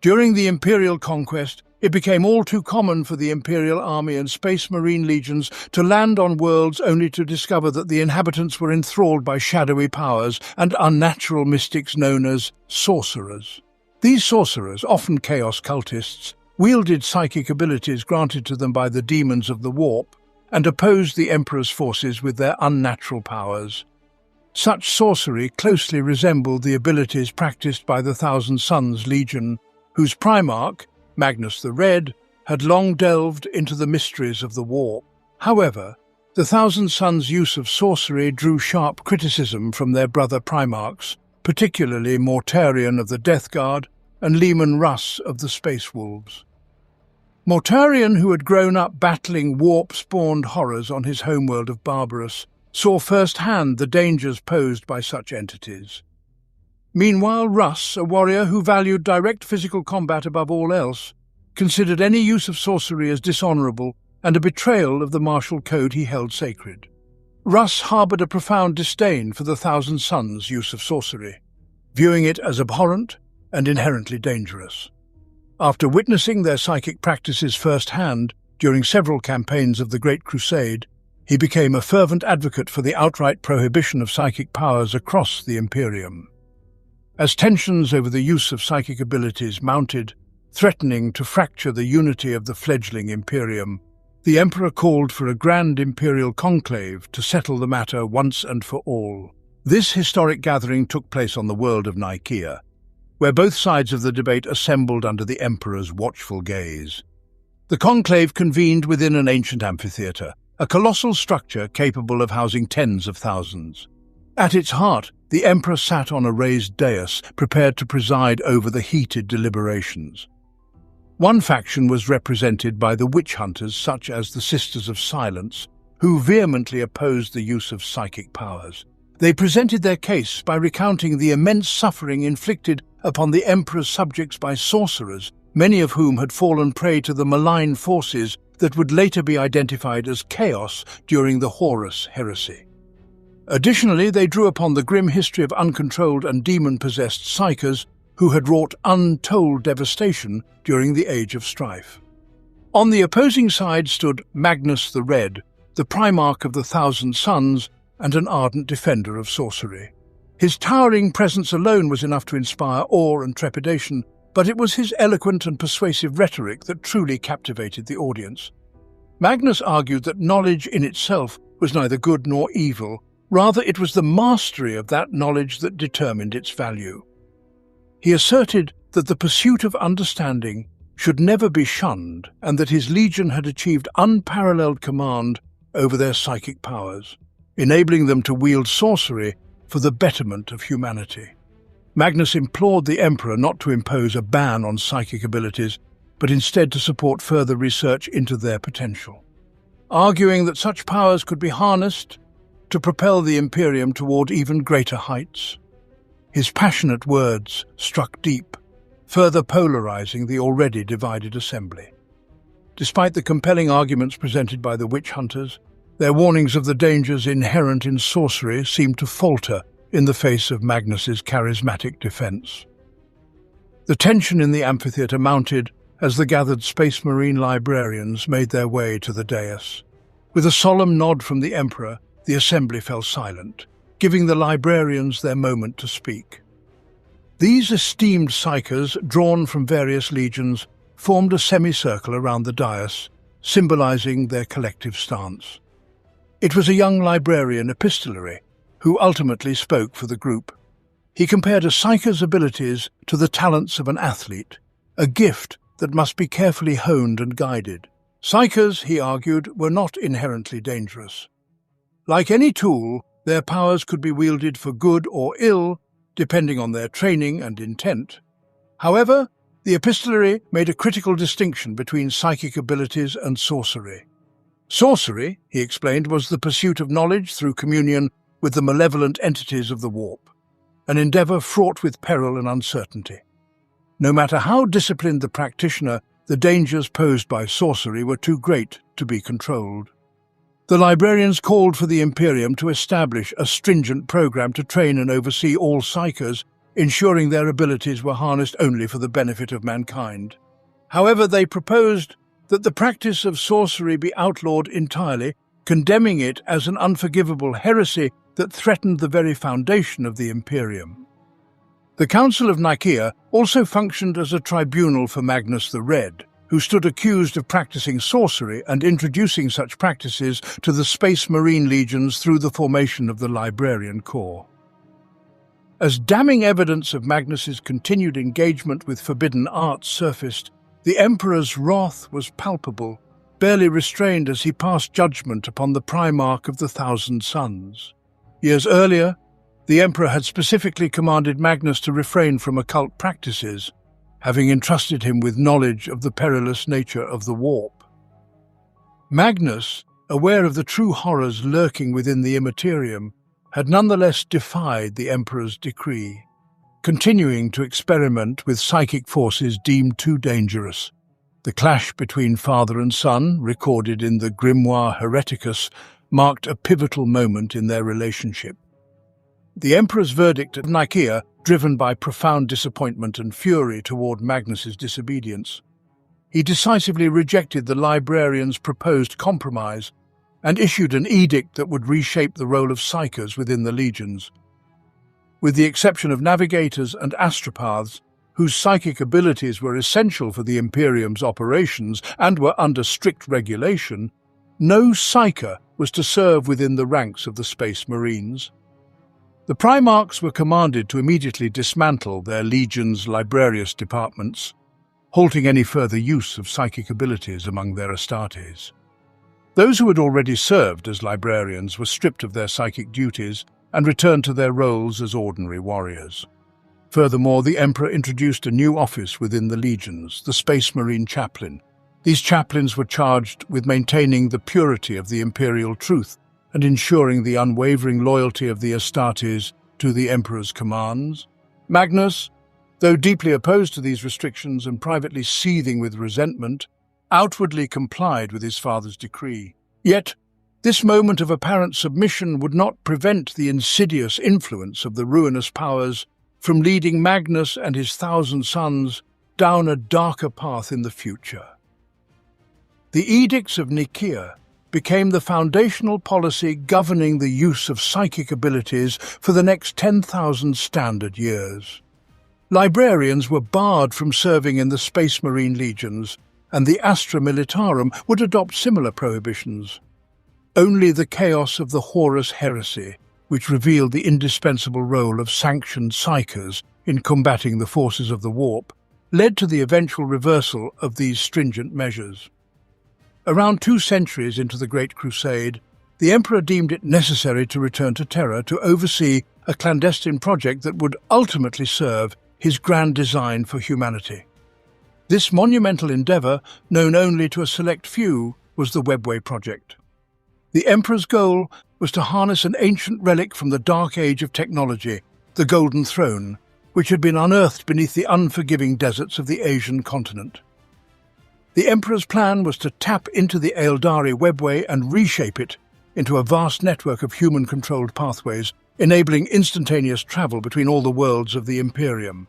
During the Imperial conquest, it became all too common for the Imperial Army and Space Marine legions to land on worlds only to discover that the inhabitants were enthralled by shadowy powers and unnatural mystics known as sorcerers. These sorcerers, often chaos cultists, wielded psychic abilities granted to them by the demons of the warp and opposed the Emperor's forces with their unnatural powers. Such sorcery closely resembled the abilities practiced by the Thousand Suns Legion, whose Primarch, Magnus the Red, had long delved into the mysteries of the warp. However, the Thousand Suns' use of sorcery drew sharp criticism from their brother Primarchs, particularly Mortarion of the Death Guard and Leman Russ of the Space Wolves. Mortarion, who had grown up battling warp-spawned horrors on his homeworld of Barbarous, saw firsthand the dangers posed by such entities. Meanwhile, Russ, a warrior who valued direct physical combat above all else, considered any use of sorcery as dishonorable and a betrayal of the martial code he held sacred. Russ harbored a profound disdain for the Thousand Suns' use of sorcery, viewing it as abhorrent and inherently dangerous. After witnessing their psychic practices firsthand during several campaigns of the Great Crusade, he became a fervent advocate for the outright prohibition of psychic powers across the Imperium. As tensions over the use of psychic abilities mounted, threatening to fracture the unity of the fledgling Imperium, the Emperor called for a grand imperial conclave to settle the matter once and for all. This historic gathering took place on the world of Nicaea, where both sides of the debate assembled under the Emperor's watchful gaze. The conclave convened within an ancient amphitheatre, a colossal structure capable of housing tens of thousands. At its heart, the Emperor sat on a raised dais, prepared to preside over the heated deliberations. One faction was represented by the witch hunters such as the Sisters of Silence, who vehemently opposed the use of psychic powers. They presented their case by recounting the immense suffering inflicted upon the emperor's subjects by sorcerers, many of whom had fallen prey to the malign forces that would later be identified as chaos during the Horus heresy. Additionally, they drew upon the grim history of uncontrolled and demon-possessed psykers who had wrought untold devastation during the Age of Strife. On the opposing side stood Magnus the Red, the Primarch of the Thousand Suns and an ardent defender of sorcery. His towering presence alone was enough to inspire awe and trepidation, but it was his eloquent and persuasive rhetoric that truly captivated the audience. Magnus argued that knowledge in itself was neither good nor evil, rather it was the mastery of that knowledge that determined its value. He asserted that the pursuit of understanding should never be shunned and that his legion had achieved unparalleled command over their psychic powers, enabling them to wield sorcery for the betterment of humanity. Magnus implored the emperor not to impose a ban on psychic abilities, but instead to support further research into their potential, arguing that such powers could be harnessed to propel the Imperium toward even greater heights. His passionate words struck deep, further polarizing the already divided assembly. Despite the compelling arguments presented by the witch hunters, their warnings of the dangers inherent in sorcery seemed to falter in the face of Magnus's charismatic defense. The tension in the amphitheater mounted as the gathered Space Marine librarians made their way to the dais. With a solemn nod from the Emperor, the assembly fell silent, giving the librarians their moment to speak. These esteemed psykers, drawn from various legions, formed a semicircle around the dais, symbolizing their collective stance. It was a young librarian epistolary who ultimately spoke for the group. He compared a psyker's abilities to the talents of an athlete, a gift that must be carefully honed and guided. Psykers, he argued, were not inherently dangerous. Like any tool, their powers could be wielded for good or ill, depending on their training and intent. However, the epistolary made a critical distinction between psychic abilities and sorcery. Sorcery, he explained, was the pursuit of knowledge through communion with the malevolent entities of the warp, an endeavor fraught with peril and uncertainty. No matter how disciplined the practitioner, the dangers posed by sorcery were too great to be controlled. The librarians called for the Imperium to establish a stringent program to train and oversee all psykers, ensuring their abilities were harnessed only for the benefit of mankind. However, they proposed that the practice of sorcery be outlawed entirely, condemning it as an unforgivable heresy that threatened the very foundation of the Imperium. The Council of Nicaea also functioned as a tribunal for Magnus the Red, who stood accused of practicing sorcery and introducing such practices to the Space Marine legions through the formation of the Librarian Corps. As damning evidence of Magnus's continued engagement with forbidden arts surfaced, the Emperor's wrath was palpable, barely restrained as he passed judgment upon the Primarch of the Thousand Suns. Years earlier, the Emperor had specifically commanded Magnus to refrain from occult practices, having entrusted him with knowledge of the perilous nature of the warp. Magnus, aware of the true horrors lurking within the Immaterium, had nonetheless defied the Emperor's decree, continuing to experiment with psychic forces deemed too dangerous. The clash between father and son, recorded in the Grimoire Hereticus, marked a pivotal moment in their relationship. The Emperor's verdict at Nicaea, driven by profound disappointment and fury toward Magnus's disobedience. He decisively rejected the librarians' proposed compromise and issued an edict that would reshape the role of psykers within the legions. With the exception of navigators and astropaths, whose psychic abilities were essential for the Imperium's operations and were under strict regulation, no psyker was to serve within the ranks of the Space Marines. The Primarchs were commanded to immediately dismantle their legion's librarious departments, halting any further use of psychic abilities among their Astartes. Those who had already served as librarians were stripped of their psychic duties and returned to their roles as ordinary warriors. Furthermore, the Emperor introduced a new office within the legions, the Space Marine Chaplain, These chaplains were charged with maintaining the purity of the imperial truth and ensuring the unwavering loyalty of the Astartes to the emperor's commands. Magnus, though deeply opposed to these restrictions and privately seething with resentment, outwardly complied with his father's decree. Yet, this moment of apparent submission would not prevent the insidious influence of the ruinous powers from leading Magnus and his 1,000 sons down a darker path in the future. The Edicts of Nicaea became the foundational policy governing the use of psychic abilities for the next 10,000 standard years. Librarians were barred from serving in the Space Marine Legions, and the Astra Militarum would adopt similar prohibitions. Only the chaos of the Horus heresy, which revealed the indispensable role of sanctioned psychers in combating the forces of the warp, led to the eventual reversal of these stringent measures. Around 2 centuries into the Great Crusade, the Emperor deemed it necessary to return to Terra to oversee a clandestine project that would ultimately serve his grand design for humanity. This monumental endeavour, known only to a select few, was the Webway Project. The Emperor's goal was to harness an ancient relic from the dark age of technology, the Golden Throne, which had been unearthed beneath the unforgiving deserts of the Asian continent. The Emperor's plan was to tap into the Aeldari Webway and reshape it into a vast network of human-controlled pathways, enabling instantaneous travel between all the worlds of the Imperium.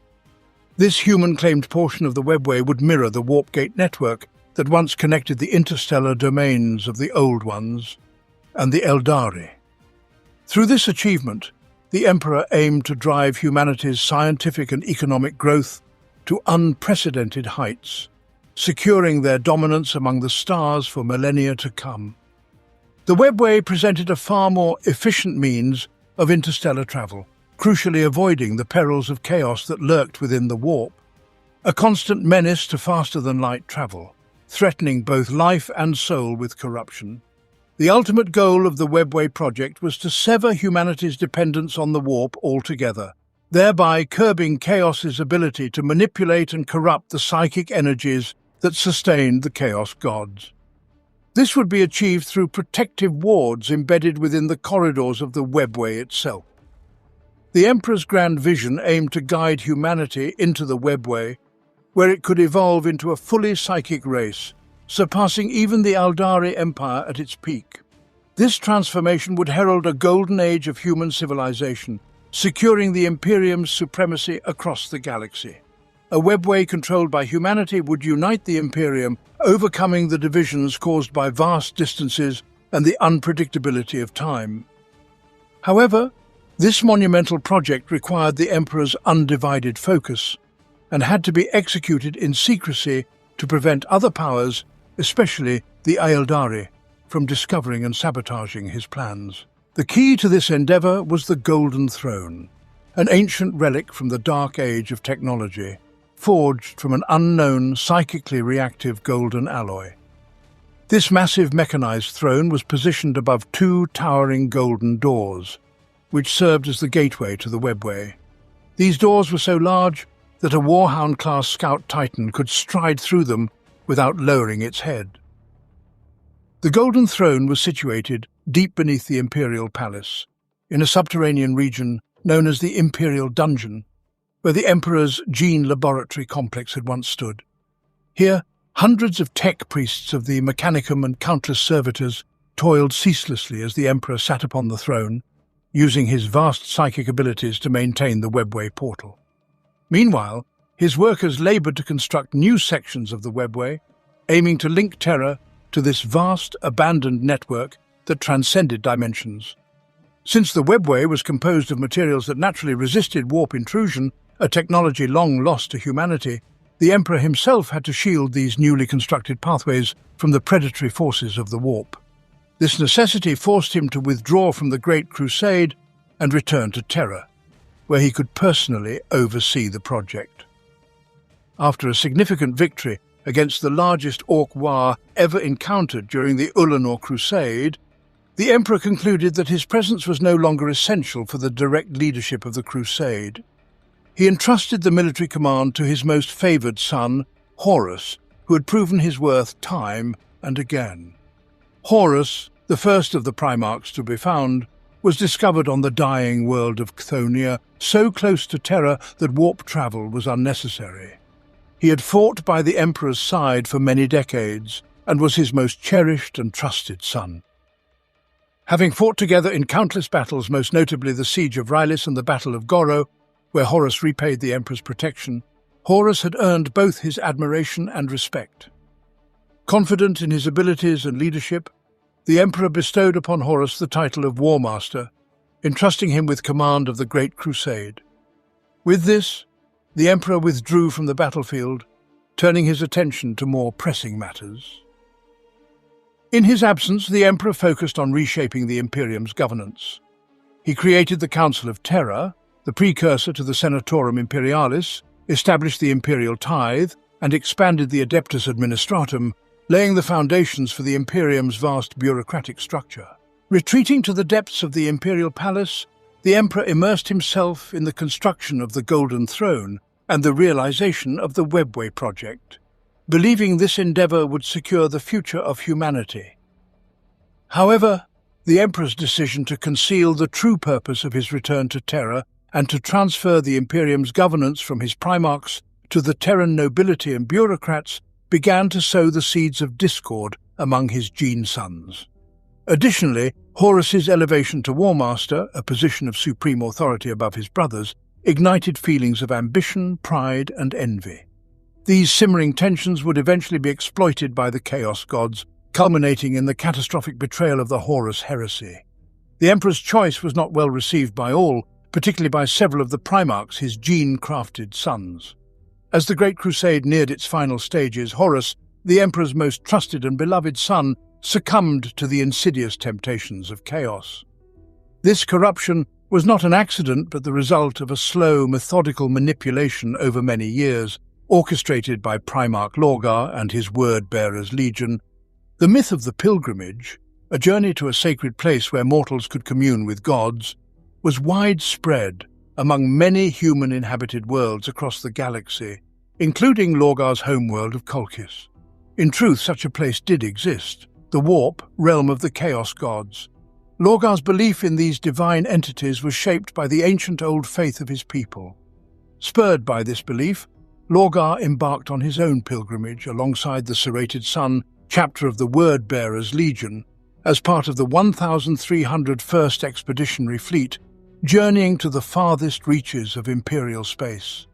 This human-claimed portion of the Webway would mirror the Warpgate network that once connected the interstellar domains of the Old Ones and the Eldari. Through this achievement, the Emperor aimed to drive humanity's scientific and economic growth to unprecedented heights, securing their dominance among the stars for millennia to come. The Webway presented a far more efficient means of interstellar travel, crucially avoiding the perils of chaos that lurked within the warp, a constant menace to faster-than-light travel, threatening both life and soul with corruption. The ultimate goal of the Webway project was to sever humanity's dependence on the warp altogether, thereby curbing Chaos's ability to manipulate and corrupt the psychic energies that sustained the Chaos gods. This would be achieved through protective wards embedded within the corridors of the Webway itself. The Emperor's grand vision aimed to guide humanity into the Webway, where it could evolve into a fully psychic race, surpassing even the Aldari Empire at its peak. This transformation would herald a golden age of human civilization, securing the Imperium's supremacy across the galaxy. A Webway controlled by humanity would unite the Imperium, overcoming the divisions caused by vast distances and the unpredictability of time. However, this monumental project required the Emperor's undivided focus and had to be executed in secrecy to prevent other powers, especially the Aeldari, from discovering and sabotaging his plans. The key to this endeavour was the Golden Throne, an ancient relic from the dark age of technology, forged from an unknown, psychically reactive golden alloy. This massive mechanized throne was positioned above 2 towering golden doors, which served as the gateway to the Webway. These doors were so large that a Warhound-class scout Titan could stride through them without lowering its head. The Golden Throne was situated deep beneath the Imperial Palace, in a subterranean region known as the Imperial Dungeon, where the Emperor's gene laboratory complex had once stood. Here, hundreds of tech priests of the Mechanicum and countless servitors toiled ceaselessly as the Emperor sat upon the throne, using his vast psychic abilities to maintain the Webway portal. Meanwhile, his workers laboured to construct new sections of the Webway, aiming to link Terra to this vast, abandoned network that transcended dimensions. Since the Webway was composed of materials that naturally resisted warp intrusion, a technology long lost to humanity, the Emperor himself had to shield these newly constructed pathways from the predatory forces of the warp. This necessity forced him to withdraw from the Great Crusade and return to Terra, where he could personally oversee the project. After a significant victory against the largest Orc war ever encountered during the Ulanor Crusade, the Emperor concluded that his presence was no longer essential for the direct leadership of the Crusade. He entrusted the military command to his most favoured son, Horus, who had proven his worth time and again. Horus, the first of the Primarchs to be found, was discovered on the dying world of Chthoniya, so close to Terra that warp travel was unnecessary. He had fought by the Emperor's side for many decades and was his most cherished and trusted son. Having fought together in countless battles, most notably the Siege of Rhylis and the Battle of Goro, where Horus repaid the Emperor's protection, Horus had earned both his admiration and respect. Confident in his abilities and leadership, the Emperor bestowed upon Horus the title of War Master, entrusting him with command of the Great Crusade. With this, the Emperor withdrew from the battlefield, turning his attention to more pressing matters. In his absence, the Emperor focused on reshaping the Imperium's governance. He created the Council of Terra, the precursor to the Senatorum Imperialis, established the imperial tithe, and expanded the Adeptus Administratum, laying the foundations for the Imperium's vast bureaucratic structure. Retreating to the depths of the imperial palace, the Emperor immersed himself in the construction of the Golden Throne and the realization of the Webway project, believing this endeavor would secure the future of humanity. However, the Emperor's decision to conceal the true purpose of his return to Terra and to transfer the Imperium's governance from his Primarchs to the Terran nobility and bureaucrats began to sow the seeds of discord among his Gene sons. Additionally, Horus's elevation to War Master, a position of supreme authority above his brothers, ignited feelings of ambition, pride, and envy. These simmering tensions would eventually be exploited by the Chaos Gods, culminating in the catastrophic betrayal of the Horus heresy. The Emperor's choice was not well received by all, particularly by several of the Primarchs, his gene-crafted sons. As the Great Crusade neared its final stages, Horus, the Emperor's most trusted and beloved son, succumbed to the insidious temptations of chaos. This corruption was not an accident, but the result of a slow, methodical manipulation over many years, orchestrated by Primarch Lorgar and his Word-Bearers Legion. The myth of the pilgrimage, a journey to a sacred place where mortals could commune with gods, was widespread among many human-inhabited worlds across the galaxy, including Lorgar's homeworld of Colchis. In truth, such a place did exist, the Warp, realm of the Chaos Gods. Lorgar's belief in these divine entities was shaped by the ancient old faith of his people. Spurred by this belief, Lorgar embarked on his own pilgrimage alongside the serrated Sun, chapter of the Word-Bearers Legion, as part of the 1,301st Expeditionary Fleet, journeying to the farthest reaches of Imperial space.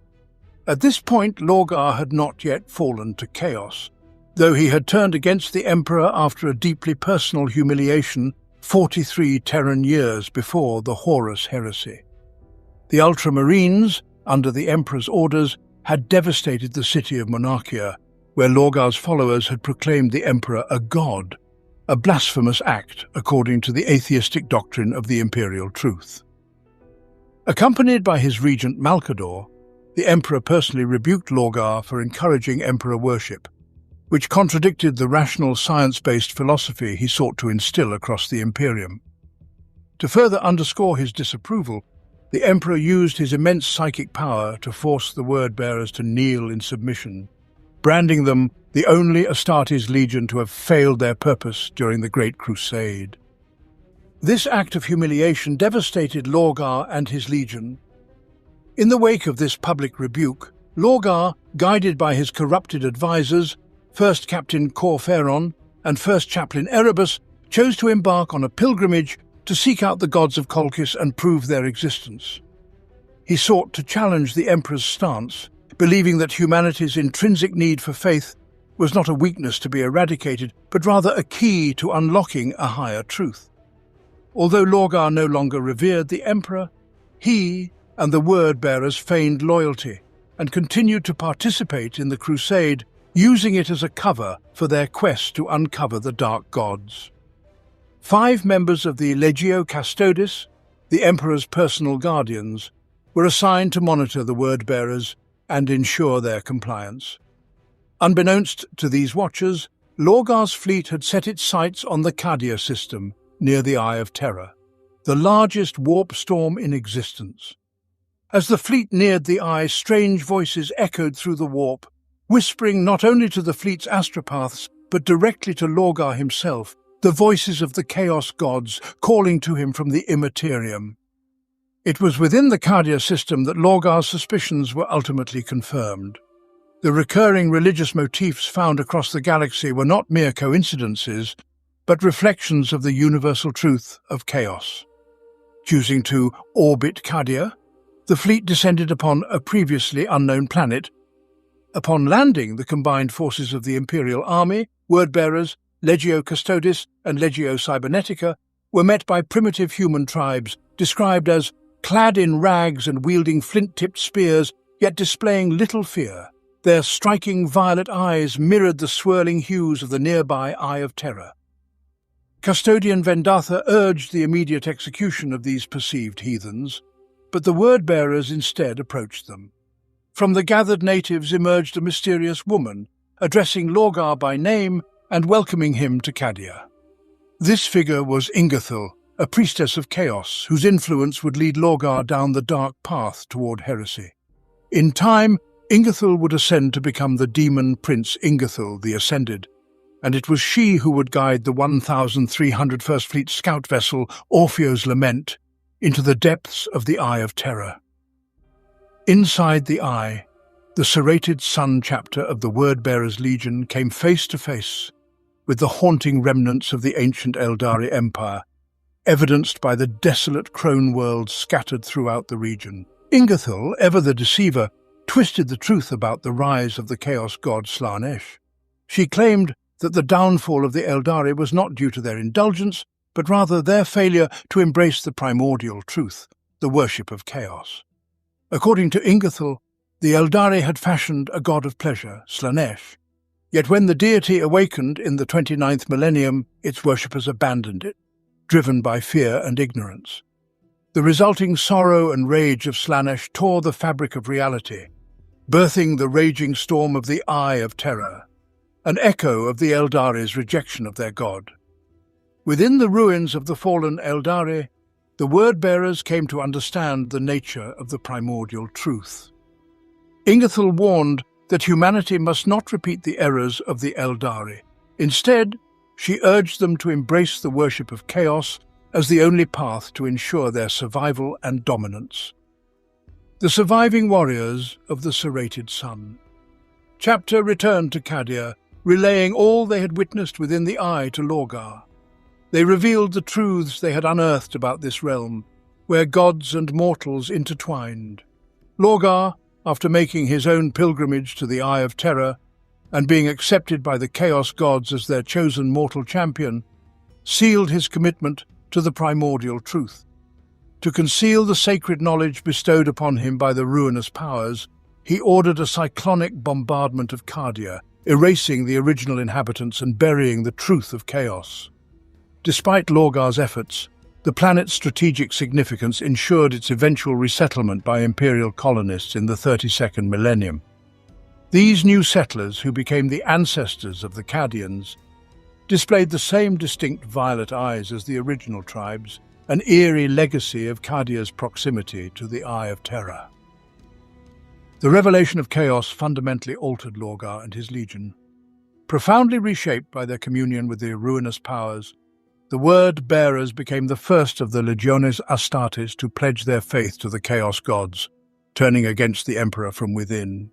At this point, Lorgar had not yet fallen to chaos, though he had turned against the Emperor after a deeply personal humiliation 43 Terran years before the Horus heresy. The Ultramarines, under the Emperor's orders, had devastated the city of Monarchia, where Lorgar's followers had proclaimed the Emperor a god, a blasphemous act according to the atheistic doctrine of the imperial truth. Accompanied by his regent Malcador, the Emperor personally rebuked Lorgar for encouraging Emperor worship, which contradicted the rational science-based philosophy he sought to instill across the Imperium. To further underscore his disapproval, the Emperor used his immense psychic power to force the Word-Bearers to kneel in submission, branding them the only Astartes legion to have failed their purpose during the Great Crusade. This act of humiliation devastated Lorgar and his legion. In the wake of this public rebuke, Lorgar, guided by his corrupted advisors, First Captain Corferon and First Chaplain Erebus, chose to embark on a pilgrimage to seek out the gods of Colchis and prove their existence. He sought to challenge the Emperor's stance, believing that humanity's intrinsic need for faith was not a weakness to be eradicated, but rather a key to unlocking a higher truth. Although Lorgar no longer revered the Emperor, he and the Word-Bearers feigned loyalty and continued to participate in the crusade, using it as a cover for their quest to uncover the dark gods. 5 members of the Legio Custodes, the Emperor's personal guardians, were assigned to monitor the Word-Bearers and ensure their compliance. Unbeknownst to these watchers, Lorgar's fleet had set its sights on the Cadia system near the Eye of Terror, the largest warp storm in existence. As the fleet neared the Eye, strange voices echoed through the warp, whispering not only to the fleet's astropaths, but directly to Lorgar himself, the voices of the Chaos gods calling to him from the Immaterium. It was within the Cardia system that Lorgar's suspicions were ultimately confirmed. The recurring religious motifs found across the galaxy were not mere coincidences, but reflections of the universal truth of chaos. Choosing to orbit Cardia, the fleet descended upon a previously unknown planet. Upon landing, the combined forces of the Imperial Army, Wordbearers, Legio Custodes and Legio Cybernetica were met by primitive human tribes, described as clad in rags and wielding flint-tipped spears, yet displaying little fear. Their striking violet eyes mirrored the swirling hues of the nearby Eye of Terror. Custodian Vendatha urged the immediate execution of these perceived heathens, but the word-bearers instead approached them. From the gathered natives emerged a mysterious woman, addressing Lorgar by name and welcoming him to Cardia. This figure was Ingathil, a priestess of chaos, whose influence would lead Lorgar down the dark path toward heresy. In time, Ingathil would ascend to become the demon prince Ingathil the Ascended, and it was she who would guide the 1,300 First Fleet scout vessel Orfeo's Lament into the depths of the Eye of Terror. Inside the Eye, the serrated sun chapter of the Word-Bearers Legion came face to face with the haunting remnants of the ancient Eldari Empire, evidenced by the desolate crone worlds scattered throughout the region. Ingathil, ever the deceiver, twisted the truth about the rise of the chaos god Slanesh. She claimed that the downfall of the Eldari was not due to their indulgence, but rather their failure to embrace the primordial truth, the worship of chaos. According to Ingathil, the Eldari had fashioned a god of pleasure, Slanesh. Yet when the deity awakened in the 29th millennium, its worshippers abandoned it, driven by fear and ignorance. The resulting sorrow and rage of Slanesh tore the fabric of reality, birthing the raging storm of the Eye of Terror, an echo of the Eldari's rejection of their god. Within the ruins of the fallen Eldari, the word-bearers came to understand the nature of the primordial truth. Ingathil warned that humanity must not repeat the errors of the Eldari. Instead, she urged them to embrace the worship of chaos as the only path to ensure their survival and dominance. The surviving warriors of the serrated sun. Chapter returned to Cardia, relaying all they had witnessed within the Eye to Lorgar. They revealed the truths they had unearthed about this realm, where gods and mortals intertwined. Lorgar, after making his own pilgrimage to the Eye of Terror and being accepted by the Chaos gods as their chosen mortal champion, sealed his commitment to the primordial truth. To conceal the sacred knowledge bestowed upon him by the ruinous powers, he ordered a cyclonic bombardment of Cardia, erasing the original inhabitants and burying the truth of chaos. Despite Lorgar's efforts, the planet's strategic significance ensured its eventual resettlement by Imperial colonists in the 32nd millennium. These new settlers, who became the ancestors of the Cardians, displayed the same distinct violet eyes as the original tribes, an eerie legacy of Cardia's proximity to the Eye of Terror. The revelation of chaos fundamentally altered Lorgar and his legion. Profoundly reshaped by their communion with the ruinous powers, the word-bearers became the first of the Legiones Astartes to pledge their faith to the Chaos gods, turning against the Emperor from within.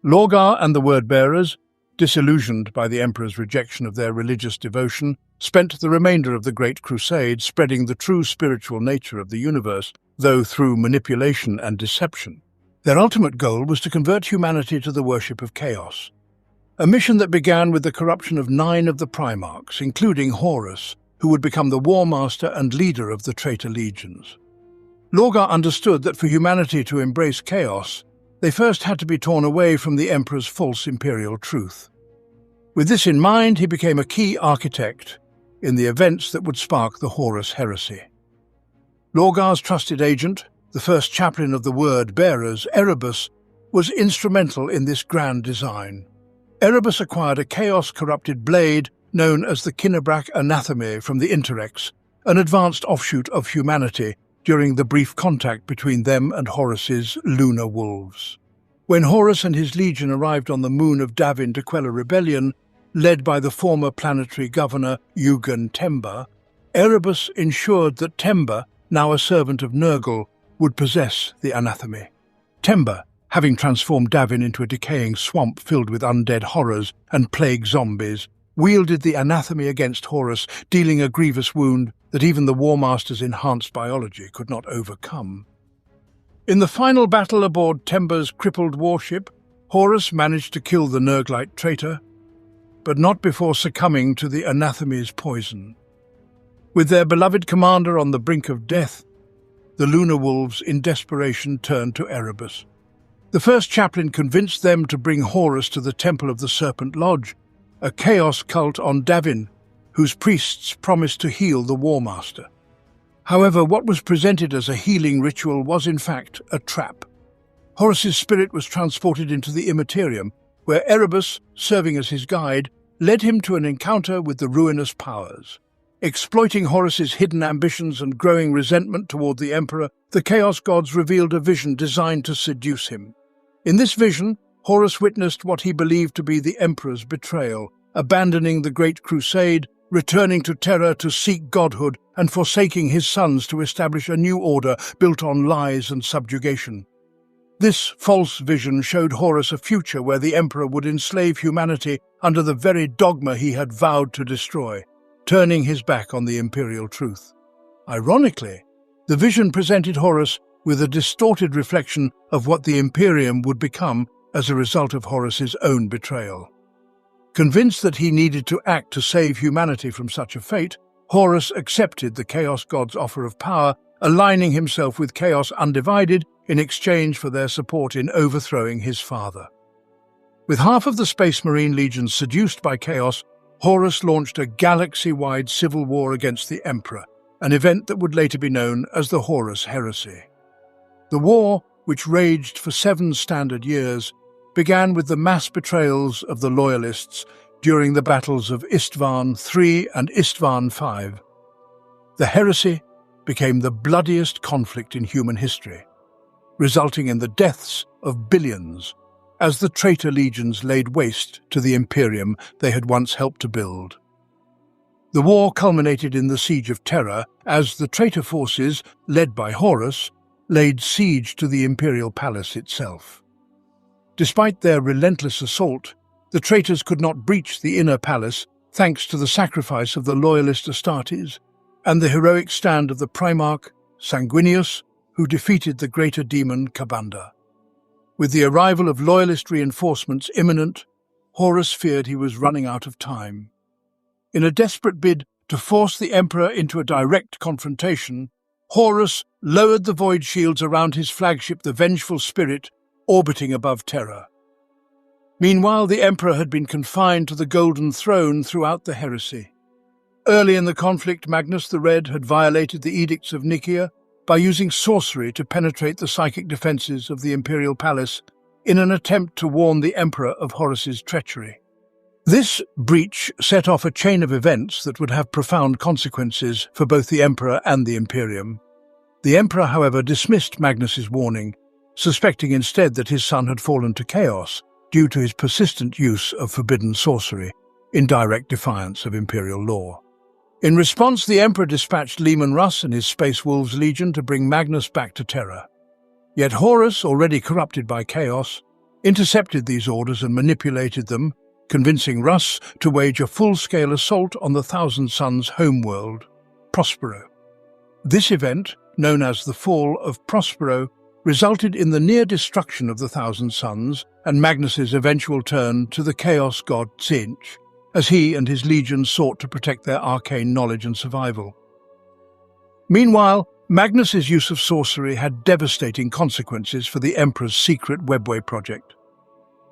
Lorgar and the word-bearers, disillusioned by the Emperor's rejection of their religious devotion, spent the remainder of the Great Crusade spreading the true spiritual nature of the universe, though through manipulation and deception. Their ultimate goal was to convert humanity to the worship of chaos, a mission that began with the corruption of 9 of the Primarchs, including Horus, who would become the war master and leader of the traitor legions. Lorgar understood that for humanity to embrace chaos, they first had to be torn away from the Emperor's false imperial truth. With this in mind, he became a key architect in the events that would spark the Horus heresy. Lorgar's trusted agent, the first chaplain of the word-bearers, Erebus, was instrumental in this grand design. Erebus acquired a chaos-corrupted blade known as the Kinnebrak Anatheme from the Interrex, an advanced offshoot of humanity during the brief contact between them and Horus's lunar wolves. When Horus and his legion arrived on the moon of Davin to quell a rebellion, led by the former planetary governor Yugen Temba, Erebus ensured that Temba, now a servant of Nergal, would possess the anathema. Temba, having transformed Davin into a decaying swamp filled with undead horrors and plague zombies, wielded the anathema against Horus, dealing a grievous wound that even the War Master's enhanced biology could not overcome. In the final battle aboard Temba's crippled warship, Horus managed to kill the Nerglite traitor, but not before succumbing to the anathema's poison. With their beloved commander on the brink of death, the Lunar Wolves in desperation turned to Erebus. The first chaplain convinced them to bring Horus to the Temple of the Serpent Lodge, a chaos cult on Davin, whose priests promised to heal the War Master. However, what was presented as a healing ritual was in fact a trap. Horus's spirit was transported into the Immaterium, where Erebus, serving as his guide, led him to an encounter with the ruinous powers. Exploiting Horus's hidden ambitions and growing resentment toward the Emperor, the Chaos Gods revealed a vision designed to seduce him. In this vision, Horus witnessed what he believed to be the Emperor's betrayal, abandoning the Great Crusade, returning to Terra to seek godhood, and forsaking his sons to establish a new order built on lies and subjugation. This false vision showed Horus a future where the Emperor would enslave humanity under the very dogma he had vowed to destroy, turning his back on the imperial truth. Ironically, the vision presented Horus with a distorted reflection of what the Imperium would become as a result of Horus's own betrayal. Convinced that he needed to act to save humanity from such a fate, Horus accepted the Chaos Gods' offer of power, aligning himself with Chaos Undivided in exchange for their support in overthrowing his father. With half of the Space Marine legions seduced by Chaos, Horus launched a galaxy-wide civil war against the Emperor, an event that would later be known as the Horus Heresy. The war, which raged for 7 standard years, began with the mass betrayals of the Loyalists during the battles of Istvan III and Istvan V. The heresy became the bloodiest conflict in human history, resulting in the deaths of billions as the traitor legions laid waste to the Imperium they had once helped to build. The war culminated in the Siege of Terra as the traitor forces, led by Horus, laid siege to the Imperial Palace itself. Despite their relentless assault, the traitors could not breach the inner palace thanks to the sacrifice of the loyalist Astartes and the heroic stand of the Primarch Sanguinius, who defeated the greater demon Kabanda. With the arrival of loyalist reinforcements imminent, Horus feared he was running out of time. In a desperate bid to force the Emperor into a direct confrontation, Horus lowered the void shields around his flagship, the Vengeful Spirit, orbiting above Terra. Meanwhile, the Emperor had been confined to the Golden Throne throughout the heresy. Early in the conflict, Magnus the Red had violated the edicts of Nicaea by using sorcery to penetrate the psychic defences of the Imperial Palace in an attempt to warn the Emperor of Horus's treachery. This breach set off a chain of events that would have profound consequences for both the Emperor and the Imperium. The Emperor, however, dismissed Magnus's warning, suspecting instead that his son had fallen to chaos due to his persistent use of forbidden sorcery, in direct defiance of Imperial law. In response, the Emperor dispatched Leman Russ and his Space Wolves Legion to bring Magnus back to Terra. Yet Horus, already corrupted by chaos, intercepted these orders and manipulated them, convincing Russ to wage a full-scale assault on the Thousand Suns' homeworld, Prospero. This event, known as the Fall of Prospero, resulted in the near destruction of the Thousand Suns and Magnus's eventual turn to the chaos god Tzeentch, as he and his legions sought to protect their arcane knowledge and survival. Meanwhile, Magnus's use of sorcery had devastating consequences for the Emperor's secret Webway project.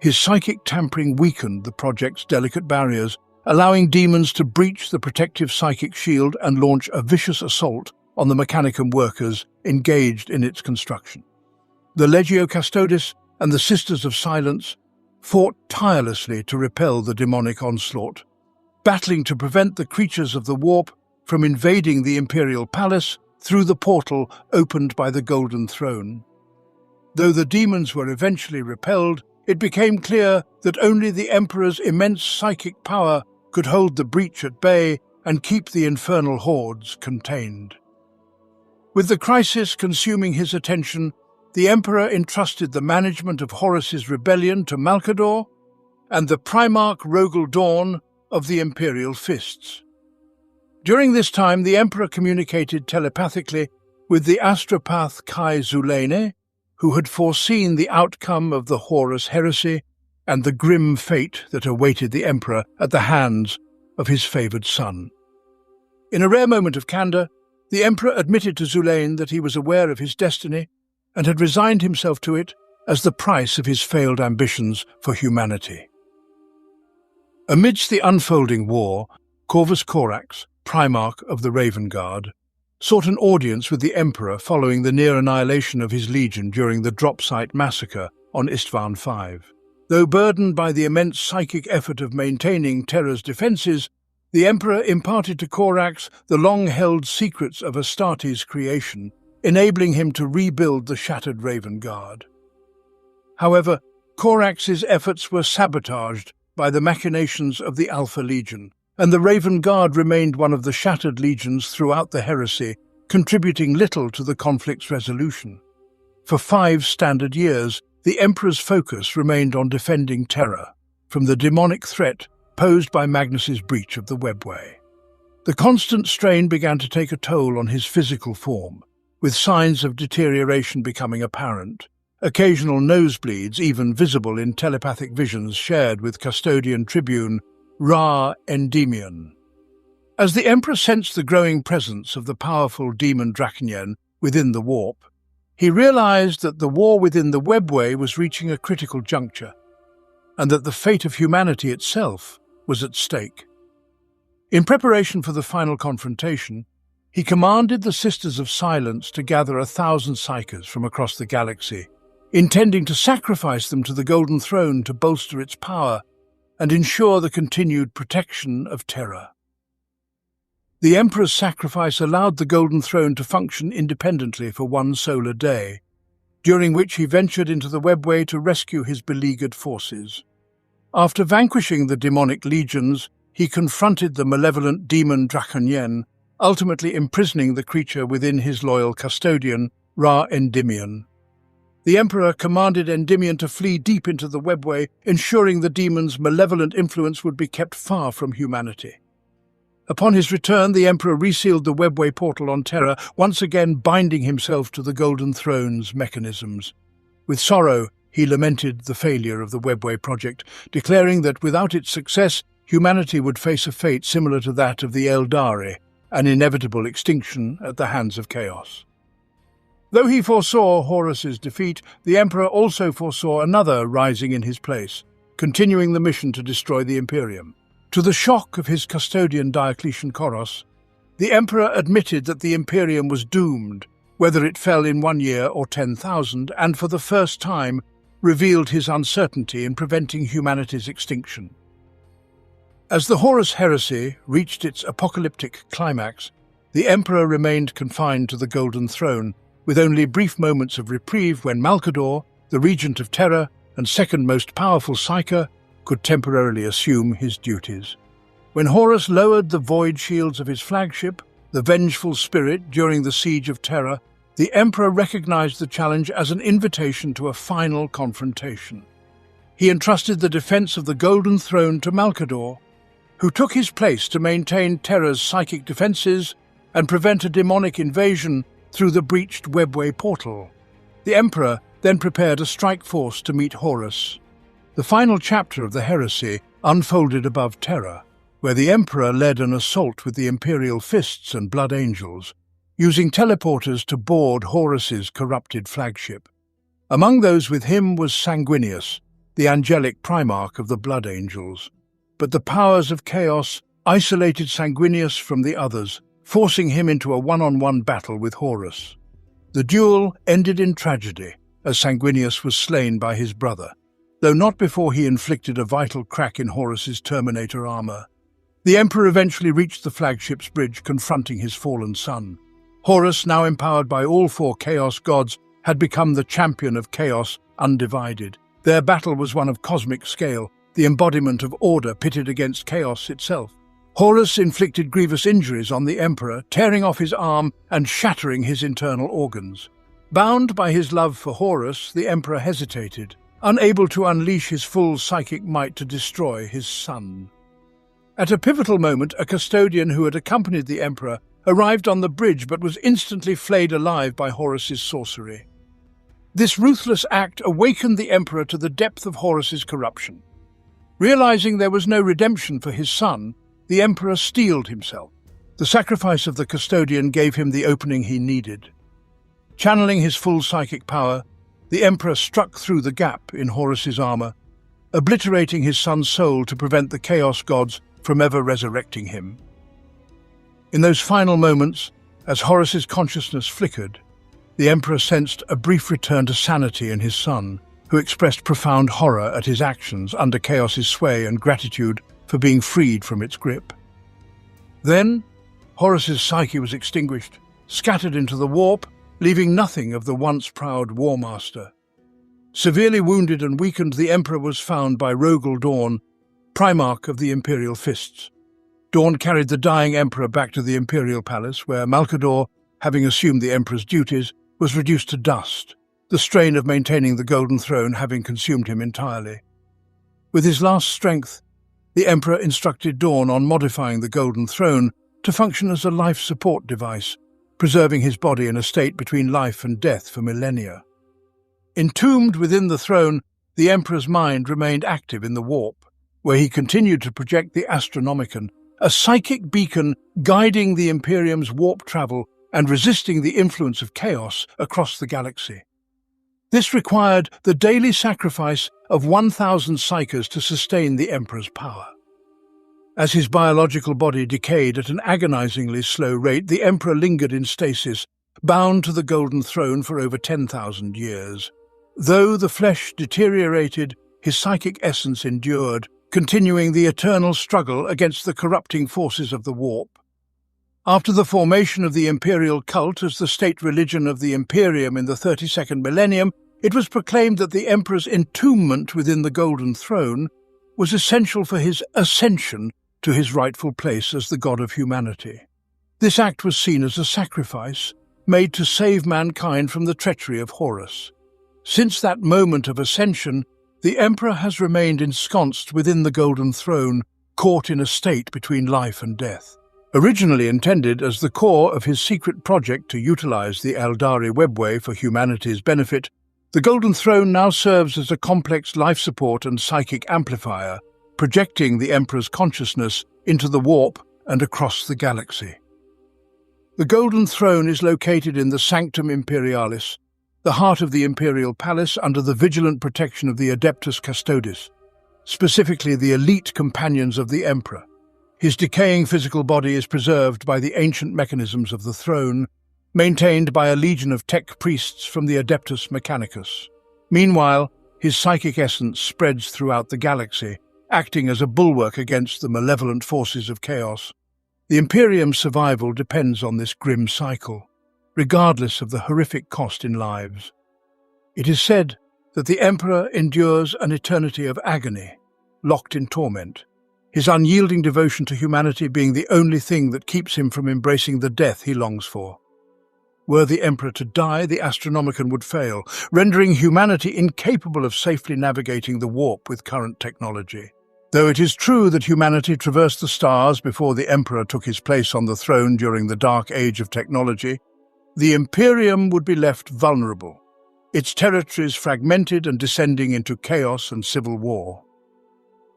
His psychic tampering weakened the project's delicate barriers, allowing demons to breach the protective psychic shield and launch a vicious assault on the Mechanicum workers engaged in its construction. The Legio Custodes and the Sisters of Silence fought tirelessly to repel the demonic onslaught, battling to prevent the creatures of the Warp from invading the Imperial Palace through the portal opened by the Golden Throne. Though the demons were eventually repelled, it became clear that only the Emperor's immense psychic power could hold the breach at bay and keep the infernal hordes contained. With the crisis consuming his attention, the Emperor entrusted the management of Horus's rebellion to Malcador and the Primarch Rogel Dawn of the Imperial Fists. During this time, the Emperor communicated telepathically with the astropath Kai Zulene, who had foreseen the outcome of the Horus heresy and the grim fate that awaited the Emperor at the hands of his favoured son. In a rare moment of candour, the Emperor admitted to Zulene that he was aware of his destiny and had resigned himself to it as the price of his failed ambitions for humanity. Amidst the unfolding war, Corvus Corax, Primarch of the Raven Guard, sought an audience with the Emperor following the near annihilation of his legion during the drop-site massacre on Istvan V. Though burdened by the immense psychic effort of maintaining Terra's defences, the Emperor imparted to Corax the long-held secrets of Astartes' creation, enabling him to rebuild the shattered Raven Guard. However, Corax's efforts were sabotaged by the machinations of the Alpha Legion, and the Raven Guard remained one of the shattered legions throughout the heresy, contributing little to the conflict's resolution. For 5 standard years, the Emperor's focus remained on defending Terra from the demonic threat posed by Magnus's breach of the webway. The constant strain began to take a toll on his physical form, with signs of deterioration becoming apparent, occasional nosebleeds even visible in telepathic visions shared with custodian tribune Ra Endymion. As the Emperor sensed the growing presence of the powerful demon Drakenyen within the warp, he realized that the war within the webway was reaching a critical juncture, and that the fate of humanity itself was at stake. In preparation for the final confrontation, he commanded the Sisters of Silence to gather 1,000 psykers from across the galaxy, intending to sacrifice them to the Golden Throne to bolster its power and ensure the continued protection of Terra. The Emperor's sacrifice allowed the Golden Throne to function independently for 1 solar day, during which he ventured into the webway to rescue his beleaguered forces. After vanquishing the demonic legions, he confronted the malevolent demon Drakenyen, ultimately imprisoning the creature within his loyal custodian, Ra Endymion. The Emperor commanded Endymion to flee deep into the webway, ensuring the demon's malevolent influence would be kept far from humanity. Upon his return, the Emperor resealed the webway portal on Terra, once again binding himself to the Golden Throne's mechanisms. With sorrow, he lamented the failure of the webway project, declaring that without its success, humanity would face a fate similar to that of the Eldari, an inevitable extinction at the hands of chaos. Though he foresaw Horus's defeat, the Emperor also foresaw another rising in his place, continuing the mission to destroy the Imperium. To the shock of his custodian Diocletian Koros, the Emperor admitted that the Imperium was doomed, whether it fell in 1 year or 10,000, and for the first time revealed his uncertainty in preventing humanity's extinction. As the Horus heresy reached its apocalyptic climax, the Emperor remained confined to the Golden Throne, with only brief moments of reprieve when Malcador, the regent of Terra and second most powerful psyker, could temporarily assume his duties. When Horus lowered the void shields of his flagship, the Vengeful Spirit, during the siege of Terra, the Emperor recognized the challenge as an invitation to a final confrontation. He entrusted the defense of the Golden Throne to Malcador, who took his place to maintain Terra's psychic defenses and prevent a demonic invasion through the breached webway portal. The Emperor then prepared a strike force to meet Horus. The final chapter of the heresy unfolded above Terra, where the Emperor led an assault with the Imperial Fists and Blood Angels, using teleporters to board Horus's corrupted flagship. Among those with him was Sanguinius, the angelic primarch of the Blood Angels. But the powers of chaos isolated Sanguinius from the others, forcing him into a one-on-one battle with Horus. The duel ended in tragedy, as Sanguinius was slain by his brother, though not before he inflicted a vital crack in Horus's Terminator armor. The Emperor eventually reached the flagship's bridge, confronting his fallen son. Horus, now empowered by all 4 Chaos gods, had become the champion of chaos undivided. Their battle was one of cosmic scale, the embodiment of order pitted against chaos itself. Horus inflicted grievous injuries on the emperor, tearing off his arm and shattering his internal organs. Bound by his love for Horus, the emperor hesitated, unable to unleash his full psychic might to destroy his son. At a pivotal moment, a custodian who had accompanied the emperor arrived on the bridge but was instantly flayed alive by Horus's sorcery. This ruthless act awakened the emperor to the depth of Horus's corruption. Realizing there was no redemption for his son, the emperor steeled himself. The sacrifice of the custodian gave him the opening he needed. Channeling his full psychic power, the emperor struck through the gap in Horus's armor, obliterating his son's soul to prevent the chaos gods from ever resurrecting him. In those final moments, as Horus's consciousness flickered, the emperor sensed a brief return to sanity in his son, who expressed profound horror at his actions under chaos's sway and gratitude for being freed from its grip. Then, Horus's psyche was extinguished, scattered into the warp, leaving nothing of the once proud war master. Severely wounded and weakened, the emperor was found by Rogel Dawn, Primarch of the Imperial Fists. Dawn carried the dying emperor back to the Imperial Palace, where Malkador, having assumed the emperor's duties, was reduced to dust, the strain of maintaining the Golden Throne having consumed him entirely. With his last strength, the emperor instructed Dawn on modifying the Golden Throne to function as a life support device, preserving his body in a state between life and death for millennia. Entombed within the throne, the emperor's mind remained active in the warp, where he continued to project the Astronomicon, a psychic beacon guiding the Imperium's warp travel and resisting the influence of chaos across the galaxy. This required the daily sacrifice of 1,000 psykers to sustain the emperor's power. As his biological body decayed at an agonizingly slow rate, the emperor lingered in stasis, bound to the Golden Throne for over 10,000 years. Though the flesh deteriorated, his psychic essence endured, continuing the eternal struggle against the corrupting forces of the warp. After the formation of the imperial cult as the state religion of the Imperium in the 32nd millennium, it was proclaimed that the emperor's entombment within the Golden Throne was essential for his ascension to his rightful place as the god of humanity. This act was seen as a sacrifice made to save mankind from the treachery of Horus. Since that moment of ascension, the emperor has remained ensconced within the Golden Throne, caught in a state between life and death. Originally intended as the core of his secret project to utilize the Eldari webway for humanity's benefit, the Golden Throne now serves as a complex life support and psychic amplifier, projecting the Emperor's consciousness into the warp and across the galaxy. The Golden Throne is located in the Sanctum Imperialis, the heart of the Imperial Palace under the vigilant protection of the Adeptus Custodes, specifically the elite companions of the Emperor. His decaying physical body is preserved by the ancient mechanisms of the throne, maintained by a legion of tech priests from the Adeptus Mechanicus. Meanwhile, his psychic essence spreads throughout the galaxy, acting as a bulwark against the malevolent forces of chaos. The Imperium's survival depends on this grim cycle, regardless of the horrific cost in lives. It is said that the Emperor endures an eternity of agony, locked in torment, his unyielding devotion to humanity being the only thing that keeps him from embracing the death he longs for. Were the Emperor to die, the Astronomicon would fail, rendering humanity incapable of safely navigating the warp with current technology. Though it is true that humanity traversed the stars before the Emperor took his place on the throne during the Dark Age of technology, the Imperium would be left vulnerable, its territories fragmented and descending into chaos and civil war.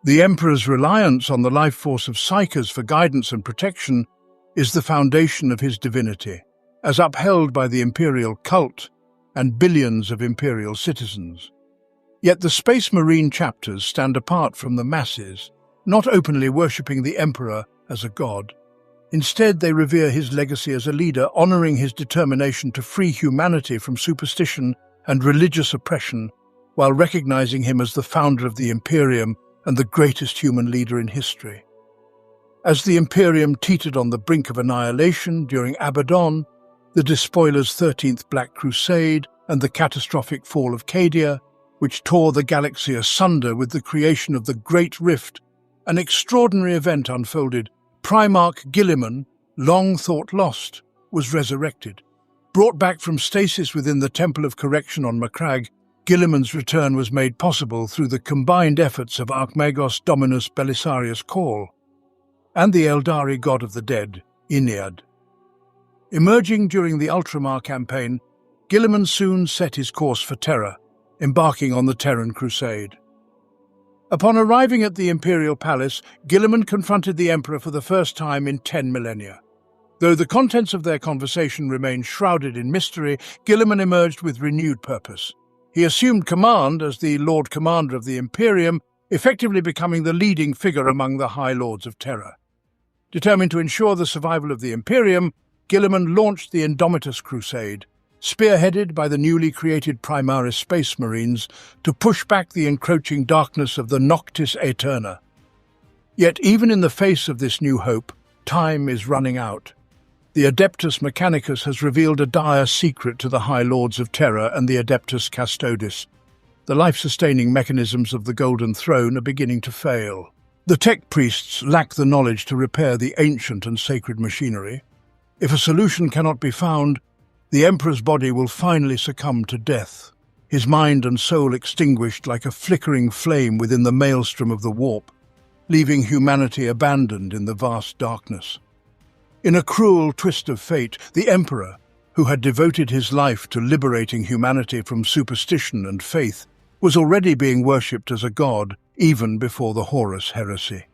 The Emperor's reliance on the life force of psykers for guidance and protection is the foundation of his divinity, as upheld by the imperial cult and billions of imperial citizens. Yet the Space Marine chapters stand apart from the masses, not openly worshipping the Emperor as a god. Instead, they revere his legacy as a leader, honoring his determination to free humanity from superstition and religious oppression, while recognizing him as the founder of the Imperium and the greatest human leader in history. As the Imperium teetered on the brink of annihilation during Abaddon, the Despoiler's 13th Black Crusade, and the catastrophic fall of Cadia, which tore the galaxy asunder with the creation of the Great Rift, an extraordinary event unfolded. Primarch Guilliman, long thought lost, was resurrected. Brought back from stasis within the Temple of Correction on Macragge, Guilliman's return was made possible through the combined efforts of Archmagos Dominus Belisarius Cawl and the Eldari god of the dead, Inead. Emerging during the Ultramar campaign, Guilliman soon set his course for Terra, embarking on the Terran Crusade. Upon arriving at the Imperial Palace, Guilliman confronted the Emperor for the first time in 10 millennia. Though the contents of their conversation remained shrouded in mystery, Guilliman emerged with renewed purpose. He assumed command as the Lord Commander of the Imperium, effectively becoming the leading figure among the High Lords of Terra. Determined to ensure the survival of the Imperium, Guilliman launched the Indomitus Crusade, spearheaded by the newly created Primaris Space Marines, to push back the encroaching darkness of the Noctis Aeterna. Yet even in the face of this new hope, time is running out. The Adeptus Mechanicus has revealed a dire secret to the High Lords of Terra and the Adeptus Custodes. The life-sustaining mechanisms of the Golden Throne are beginning to fail. The tech priests lack the knowledge to repair the ancient and sacred machinery. If a solution cannot be found, the Emperor's body will finally succumb to death, his mind and soul extinguished like a flickering flame within the maelstrom of the warp, leaving humanity abandoned in the vast darkness. In a cruel twist of fate, the Emperor, who had devoted his life to liberating humanity from superstition and faith, was already being worshipped as a god even before the Horus heresy.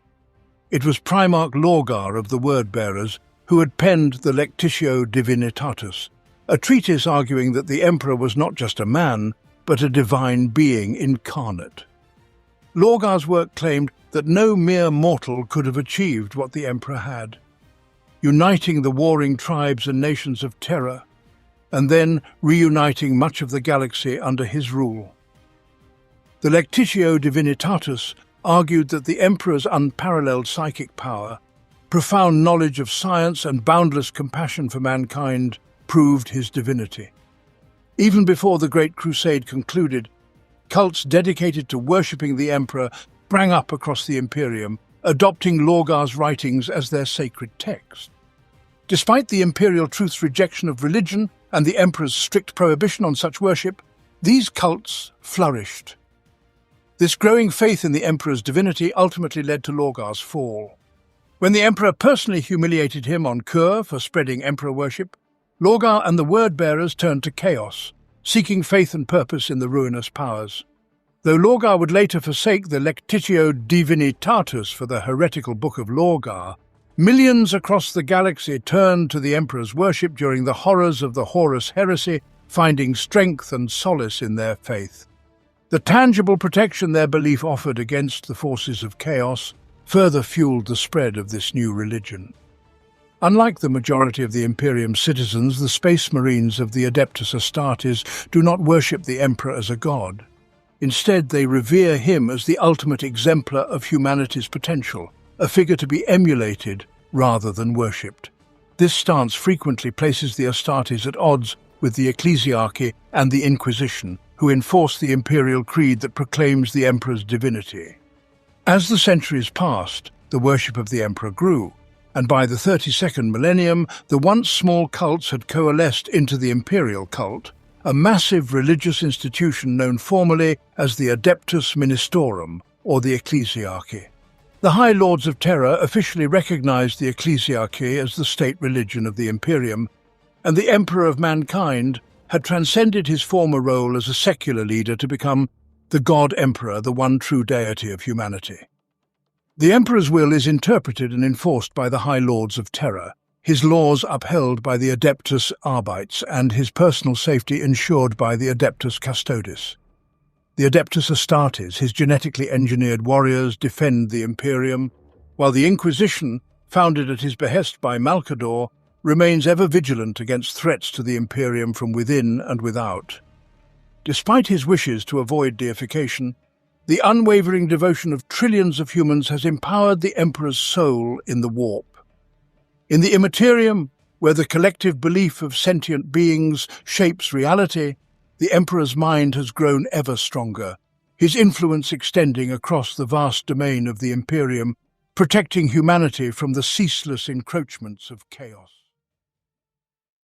It was Primarch Lorgar of the Word-Bearers who had penned the Lectitio Divinitatus, a treatise arguing that the Emperor was not just a man, but a divine being incarnate. Lorgar's work claimed that no mere mortal could have achieved what the Emperor had, uniting the warring tribes and nations of Terra, and then reuniting much of the galaxy under his rule. The Lectitio Divinitatus argued that the Emperor's unparalleled psychic power, profound knowledge of science and boundless compassion for mankind proved his divinity. Even before the Great Crusade concluded, cults dedicated to worshipping the Emperor sprang up across the Imperium, adopting Lorgar's writings as their sacred text. Despite the Imperial Truth's rejection of religion and the Emperor's strict prohibition on such worship, these cults flourished. This growing faith in the Emperor's divinity ultimately led to Lorgar's fall. When the Emperor personally humiliated him on Kur for spreading Emperor worship, Lorgar and the Word-Bearers turned to chaos, seeking faith and purpose in the ruinous powers. Though Lorgar would later forsake the Lectitio Divinitatus for the heretical Book of Lorgar, millions across the galaxy turned to the Emperor's worship during the horrors of the Horus heresy, finding strength and solace in their faith. The tangible protection their belief offered against the forces of chaos further fueled the spread of this new religion. Unlike the majority of the Imperium's citizens, the Space Marines of the Adeptus Astartes do not worship the Emperor as a god. Instead, they revere him as the ultimate exemplar of humanity's potential, a figure to be emulated rather than worshipped. This stance frequently places the Astartes at odds with the Ecclesiarchy and the Inquisition, who enforce the imperial creed that proclaims the Emperor's divinity. As the centuries passed, the worship of the Emperor grew, and by the 32nd millennium, the once small cults had coalesced into the imperial cult, a massive religious institution known formally as the Adeptus Ministorum, or the Ecclesiarchy. The High Lords of Terra officially recognized the Ecclesiarchy as the state religion of the Imperium, and the Emperor of Mankind had transcended his former role as a secular leader to become the God Emperor, the one true deity of humanity. The Emperor's will is interpreted and enforced by the High Lords of Terra, his laws upheld by the Adeptus Arbites, and his personal safety ensured by the Adeptus Custodes. The Adeptus Astartes, his genetically engineered warriors, defend the Imperium, while the Inquisition, founded at his behest by Malcador, remains ever vigilant against threats to the Imperium from within and without. Despite his wishes to avoid deification, the unwavering devotion of trillions of humans has empowered the Emperor's soul in the warp. In the Immaterium, where the collective belief of sentient beings shapes reality, the Emperor's mind has grown ever stronger, his influence extending across the vast domain of the Imperium, protecting humanity from the ceaseless encroachments of chaos.